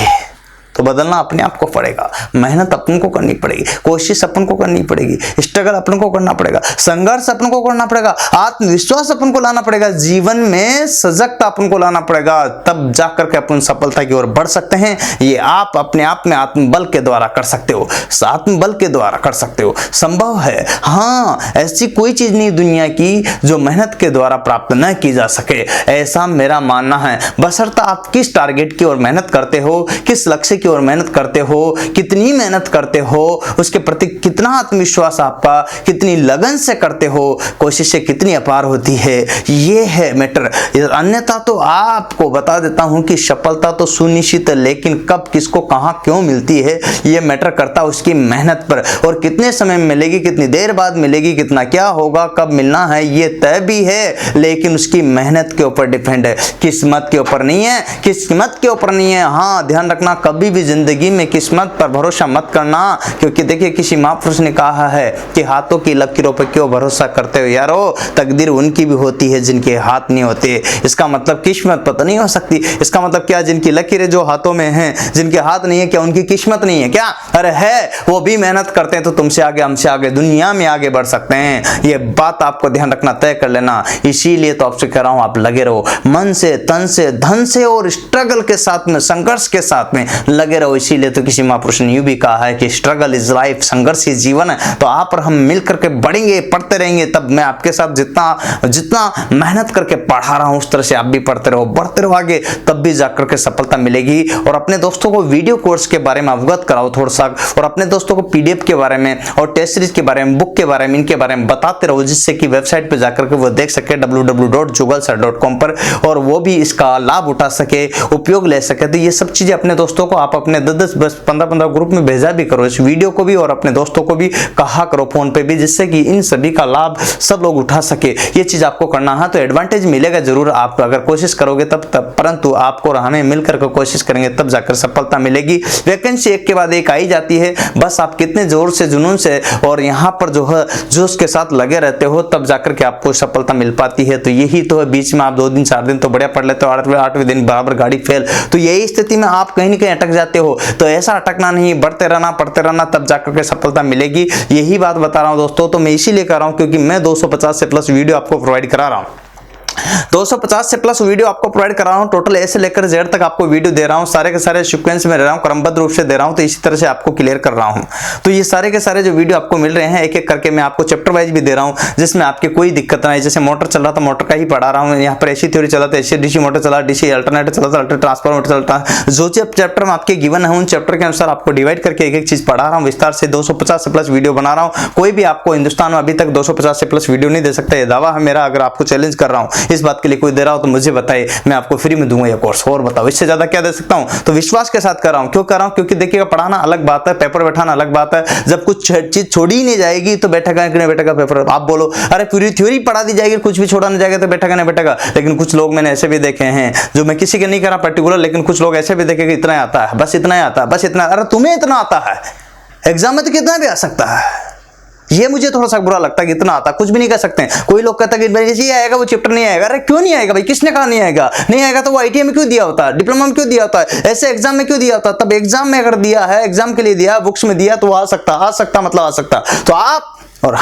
तो बदलना अपने आप को पड़ेगा, मेहनत अपन को करनी पड़ेगी, कोशिश अपन को करनी पड़ेगी, स्ट्रगल अपन को करना पड़ेगा, संघर्ष अपन को करना पड़ेगा, आत्मविश्वास अपन को लाना पड़ेगा, जीवन में सजगता अपन को लाना पड़ेगा, तब जाकर के अपन सफलता की ओर बढ़ सकते हैं। ये आप अपने आप में आत्मबल के द्वारा कर सकते हो, आत्मबल के द्वारा कर सकते हो, संभव है। हाँ, ऐसी कोई चीज नहीं दुनिया की जो मेहनत के द्वारा प्राप्त न की जा सके, ऐसा मेरा मानना है। बशर्ते आप किस टारगेट की ओर मेहनत करते हो, किस लक्ष्य की ओर मेहनत करते हो, कितनी मेहनत करते हो, उसके प्रति कितना आत्मविश्वास आपका, कितनी लगन से करते हो, कोशिशें कितनी अपार होती है, ये है मैटर। अन्यथा तो आपको बता देता हूं कि सफलता तो सुनिश्चित है, लेकिन कब, किसको, कहां, क्यों मिलती है, ये मैटर करता है उसकी मेहनत पर, और कितने समय में मिलेगी, कितनी देर बाद मिलेगी, कितना क्या होगा, कब मिलना है, ये तय भी है, लेकिन उसकी मेहनत के ऊपर डिपेंड है, किस्मत के ऊपर नहीं है, किस्मत के ऊपर नहीं है। हाँ, ध्यान रखना, कभी भी जिंदगी में किस्मत पर भरोसा मत करना, क्योंकि देखिए किसी महापुरुष ने कहा है कि हाथों की लकीरों पर क्यों भरोसा करते हो यारो, तकदीर उनकी भी होती है जिनके हाथ नहीं होते। इसका मतलब किस्मत पता नहीं हो सकती, इसका मतलब क्या, जिनकी लकीरें जो हाथों में हैं, जिनके हाथ नहीं है, क्या उनकी किस्मत नहीं है क्या? अरे है, वो भी मेहनत करते हैं तो तुमसे आगे, हमसे आगे, दुनिया में आगे बढ़ सकते हैं। ये बात आपको ध्यान रखना, तय कर लेना। इसीलिए तो आपसे कह रहा हूं, आप लगे रहो, मन से, तन से, धन से और स्ट्रगल के साथ में, संघर्ष के साथ में लगे रहो। इसीलिए तो किसी महापुरुष ने यूं भी कहा है कि स्ट्रगल इज लाइफ, संघर्ष ही जीवन है। तो आप और हम मिल करके बढ़ेंगे, पढ़ते रहेंगे, तब मैं आपके साथ जितना मेहनत करके पढ़ा रहा हूं उस तरह से आप भी पढ़ते रहो, बढ़ते रहो आगे, तब भी जाकर के सफलता मिलेगी। और अपने दोस्तों को वीडियो कोर्स के बारे में अवगत कराओ थोड़ा सा, और अपने दोस्तों को पीडीएफ के बारे में और टेस्ट सीरीज के बारे में, बुक के बारे में, इनके बारे में बताते रहो, जिससे कि वेबसाइट पे जाकर के वो देख सके www.jugalsir.com पर, और वो भी इसका लाभ उठा सके, उपयोग ले सके। तो ये सब चीजें अपने दोस्तों को आप अपने 10-10, 15-15 ग्रुप में भेजा भी करो, इस वीडियो को भी, और अपने दोस्तों को भी कहा करो फोन पे भी, जिससे कि इन सभी का लाभ सब लोग उठा सके। ये चीज आपको करना है, तो एडवांटेज मिलेगा जरूर, आप अगर कोशिश करोगे तब, परंतु आपको और हमें मिलकर के कोशिश करेंगे तब जाकर सफलता मिलेगी। वैकेंसी एक के बाद एक आई जाती है, बस आप कितने जोर से, जुनून से और यहाँ पर जो है जोश के साथ लगे रहते हो, तब जाकर के आपको सफलता मिल पाती है। तो यही तो है, बीच में आप 2 दिन 4 दिन तो बढ़िया पढ़ लेते हो, 8वें दिन बराबर गाड़ी फेल, तो यही स्थिति में आप कहीं ना कहीं अटक जाते हो। तो ऐसा अटकना नहीं, बढ़ते रहना, पढ़ते रहना, तब जाकर के सफलता मिलेगी। यही बात बता रहा हूं दोस्तों। तो मैं इसीलिए कर रहा हूं क्योंकि मैं 250 से प्लस वीडियो आपको प्रोवाइड करा रहा हूं। 250 से प्लस वीडियो आपको प्रोवाइड कर रहा हूं, टोटल ए से लेकर जेड तक आपको वीडियो दे रहा हूं, सारे के सारे सीक्वेंस में दे रहा हूं, क्रमबद्ध रूप से दे रहा हूं, तो इसी तरह से आपको क्लियर कर रहा हूं। तो ये सारे के सारे जो वीडियो आपको मिल रहे हैं एक एक करके मैं आपको चैप्टर वाइज भी दे रहा हूं, जिसमें आपके कोई दिक्कत ना है। जैसे मोटर चल रहा था मोटर का ही पढ़ा रहा हूं, यहाँ पर एसी थ्योरी चला था एसी, डीसी मोटर चला डीसी, अल्टरनेटर चला था अल्टर, ट्रांसफार्मर चलता, जो चैप्टर में आपके गिवन है उन चैप्टर के अनुसार आपको डिवाइड करके एक एक चीज पढ़ा रहा हूं विस्तार से। 250 से प्लस वीडियो बना रहा हूं, कोई भी आपको हिंदुस्तान में अभी तक 250 से प्लस वीडियो नहीं दे सकता, ये दावा है मेरा। अगर आपको चैलेंज कर रहा हूं, इस बात के लिए कोई दे रहा हो तो मुझे बताइए, मैं आपको फ्री में दूंगा ये कोर्स। और बताओ इससे ज्यादा क्या दे सकता हूं? तो विश्वास के साथ कर रहा हूं। क्यों कर रहा हूं? क्योंकि देखिएगा पढ़ाना अलग बात है, पेपर बैठाना अलग बात है। जब कुछ चीज छोड़ी ही नहीं जाएगी तो बैठेगा कि नहीं बैठेगा पेपर। आप बोलो अरे पूरी थ्योरी पढ़ा दी जाएगी, कुछ भी छोड़ा नहीं जाएगा तो बैठेगा नहीं बैठेगा। लेकिन कुछ लोग मैंने ऐसे भी देखे हैं, जो मैं किसी के नहीं करा पर्टिकुलर, लेकिन कुछ लोग ऐसे भी देखे कि इतना आता है, बस इतना आता है, बस इतना। अरे तुम्हें इतना आता है, एग्जाम में तो कितना भी आ सकता है। ये मुझे थोड़ा सा बुरा लगता है कि इतना आता, कुछ भी नहीं कर सकते हैं। कोई लोग कहता है कि ये आएगा वो चैप्टर नहीं आएगा। अरे क्यों नहीं आएगा भाई? किसने कहा नहीं आएगा? नहीं आएगा तो वो आईटीआई में क्यों दिया होता है, डिप्लोमा में क्यों दिया होता है, ऐसे एग्जाम में क्यों दिया होता है? तब एग्जाम में अगर दिया है, एग्जाम के लिए दिया, बुक्स में दिया तो आ सकता मतलब आ सकता। तो आप और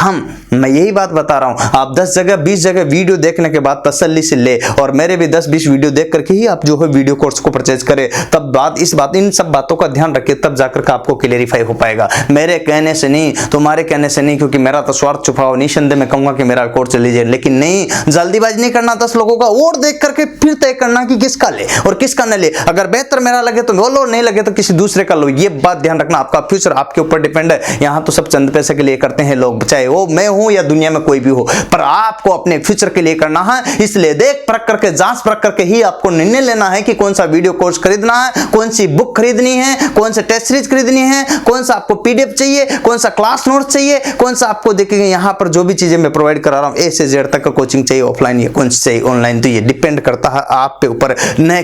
मैं यही बात बता रहा हूं, आप 10 जगह 20 जगह वीडियो देखने के बाद तसल्ली से ले, और मेरे भी 10-20 वीडियो देख करके ही आप जो है वीडियो कोर्स को परचेज करें। तब इन सब बातों का ध्यान रखिए, तब जाकर के आपको क्लियरिफाई हो पाएगा। मेरे कहने से नहीं, तुम्हारे कहने से नहीं, क्योंकि मेरा तो स्वार्थ छुपा हो, निसंदेह मैं कहूंगा कि मेरा कोर्स ले लीजिए, लेकिन नहीं, जल्दीबाजी नहीं करना 10 लोगों का और देख करके फिर तय करना कि किसका ले और किसका न ले। अगर बेहतर मेरा लगे तो लो, नहीं लगे तो किसी दूसरे का लो। ये बात ध्यान रखना, आपका फ्यूचर आपके ऊपर डिपेंड है। यहाँ तो सब चंद पैसे के लिए करते हैं लोग, चाहे वो मैं हूं या दुनिया में कोई भी हो, पर आपको अपने फ्यूचर के लिए करना है। इसलिए देख परख करके, जांच परख करके ही आपको निर्णय लेना है कि कौन सा वीडियो कोर्स खरीदना है, कौन सी बुक खरीदनी है, कौन सा टेस्ट सीरीज खरीदनी है, कौन सा आपको पीडीएफ चाहिए, कौन सा क्लास नोट चाहिए, कौन सा आपको देखेंगे यहाँ पर जो भी चीजें मैं प्रोवाइड करा रहा हूं, ए से जेड तक का कोचिंग चाहिए, ऑफलाइन या कौन सी चाहिए ऑनलाइन, तो ये डिपेंड करता है आप पे ऊपर, न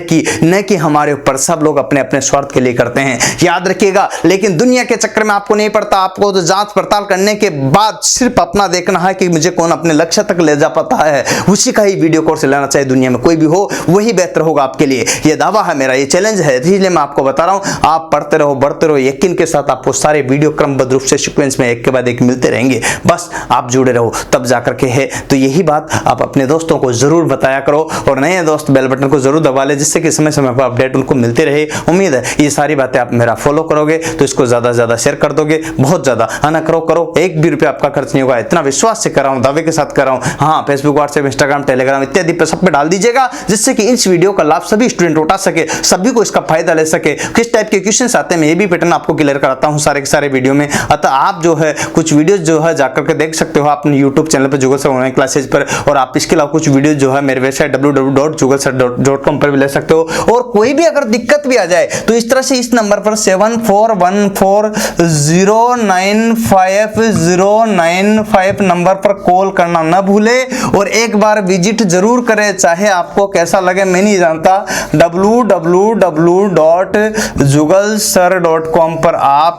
कि हमारे ऊपर। सब लोग अपने अपने स्वार्थ के लिए करते हैं, याद रखिएगा। लेकिन दुनिया के चक्कर में आपको नहीं पड़ता, आपको तो जांच पड़ताल करने के बाद सिर्फ अपना देखना है कि मुझे कौन अपने लक्ष्य तक ले जा पाता है, उसी का ही वीडियो कोर्स लेना चाहिए। दुनिया में कोई भी हो वही बेहतर होगा आपके लिए, ये दावा है मेरा, ये चैलेंज है। इसलिए मैं आपको बता रहा हूं, आप पढ़ते रहो, बढ़ते रहो, यकीन के साथ आपको सारे वीडियो क्रमबद्ध रूप से सीक्वेंस में एक के बाद एक मिलते रहेंगे। बस आप जुड़े रहो, तब जाकर के है। तो यही बात आप अपने दोस्तों को जरूर बताया करो, और नए दोस्त बेल बटन को जरूर दबा ले, जिससे कि समय समय पर अपडेट उनको मिलते रहे। उम्मीद है ये सारी बातें आप मेरा फॉलो करोगे तो इसको ज्यादा से ज्यादा शेयर कर दोगे, बहुत ज्यादा आना करो, एक भी रुपया आपका खर्च नहीं होगा। इतना विश्वास से कर रहा हूं, दावे के साथ कर रहा हूं। हाँ, फेसबुक, व्हाट्सएप, इंस्टाग्राम, टेलीग्राम इत्यादि पे सब पे डाल दीजिएगा, जिससे कि इस वीडियो का लाभ सभी स्टूडेंट उठा सके, सभी को इसका फायदा ले सके। किस टाइप के क्वेश्चंस आते हैं मैं ये भी पैटर्न आपको क्लियर कराता हूं सारे के सारे वीडियो में। अतः आप जो है कुछ वीडियोस जो है जाकर के देख सकते हो अपने यूट्यूब चैनल पर, जुगल सर ऑनलाइन क्लासेज पर, और आप इसके अलावा कुछ वीडियो जो है मेरे वेबसाइट www.jugalsir.com पर भी ले सकते हो। और कोई भी अगर दिक्कत भी आ जाए तो इस तरह से इस नंबर पर 7414095095 नंबर पर कॉल करना न भूले, और एक बार विजिट जरूर करें, चाहे आपको कैसा लगे मैं नहीं जानता। www.jugalsir.com पर आप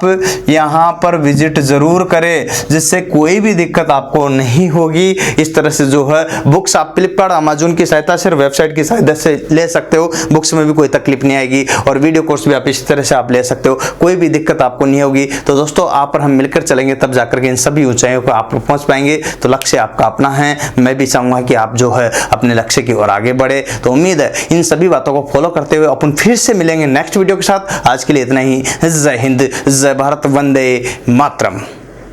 यहां पर विजिट जरूर करें, जिससे कोई भी दिक्कत आपको नहीं होगी। इस तरह से जो है बुक्स आप फ्लिपकार्ट, अमेज़न की सहायता से, वेबसाइट की सहायता से ले सकते हो, बुक्स में भी कोई तकलीफ नहीं आएगी, और वीडियो कोर्स भी आप इस तरह से आप ले सकते हो, कोई भी दिक्कत आपको नहीं होगी। तो दोस्तों आप और हम मिलकर चलेंगे, तब जाकर के इन सभी ऊंचाइयों पर आप पहुंच पाएंगे। तो लक्ष्य आपका अपना है, मैं भी चाहूंगा कि आप जो है अपने लक्ष्य की ओर आगे बढ़े। तो उम्मीद है इन सभी बातों को फॉलो करते हुए अपन फिर से मिलेंगे नेक्स्ट वीडियो के साथ। आज के लिए इतना ही। जय हिंद, जय भारत, वंदे मातरम।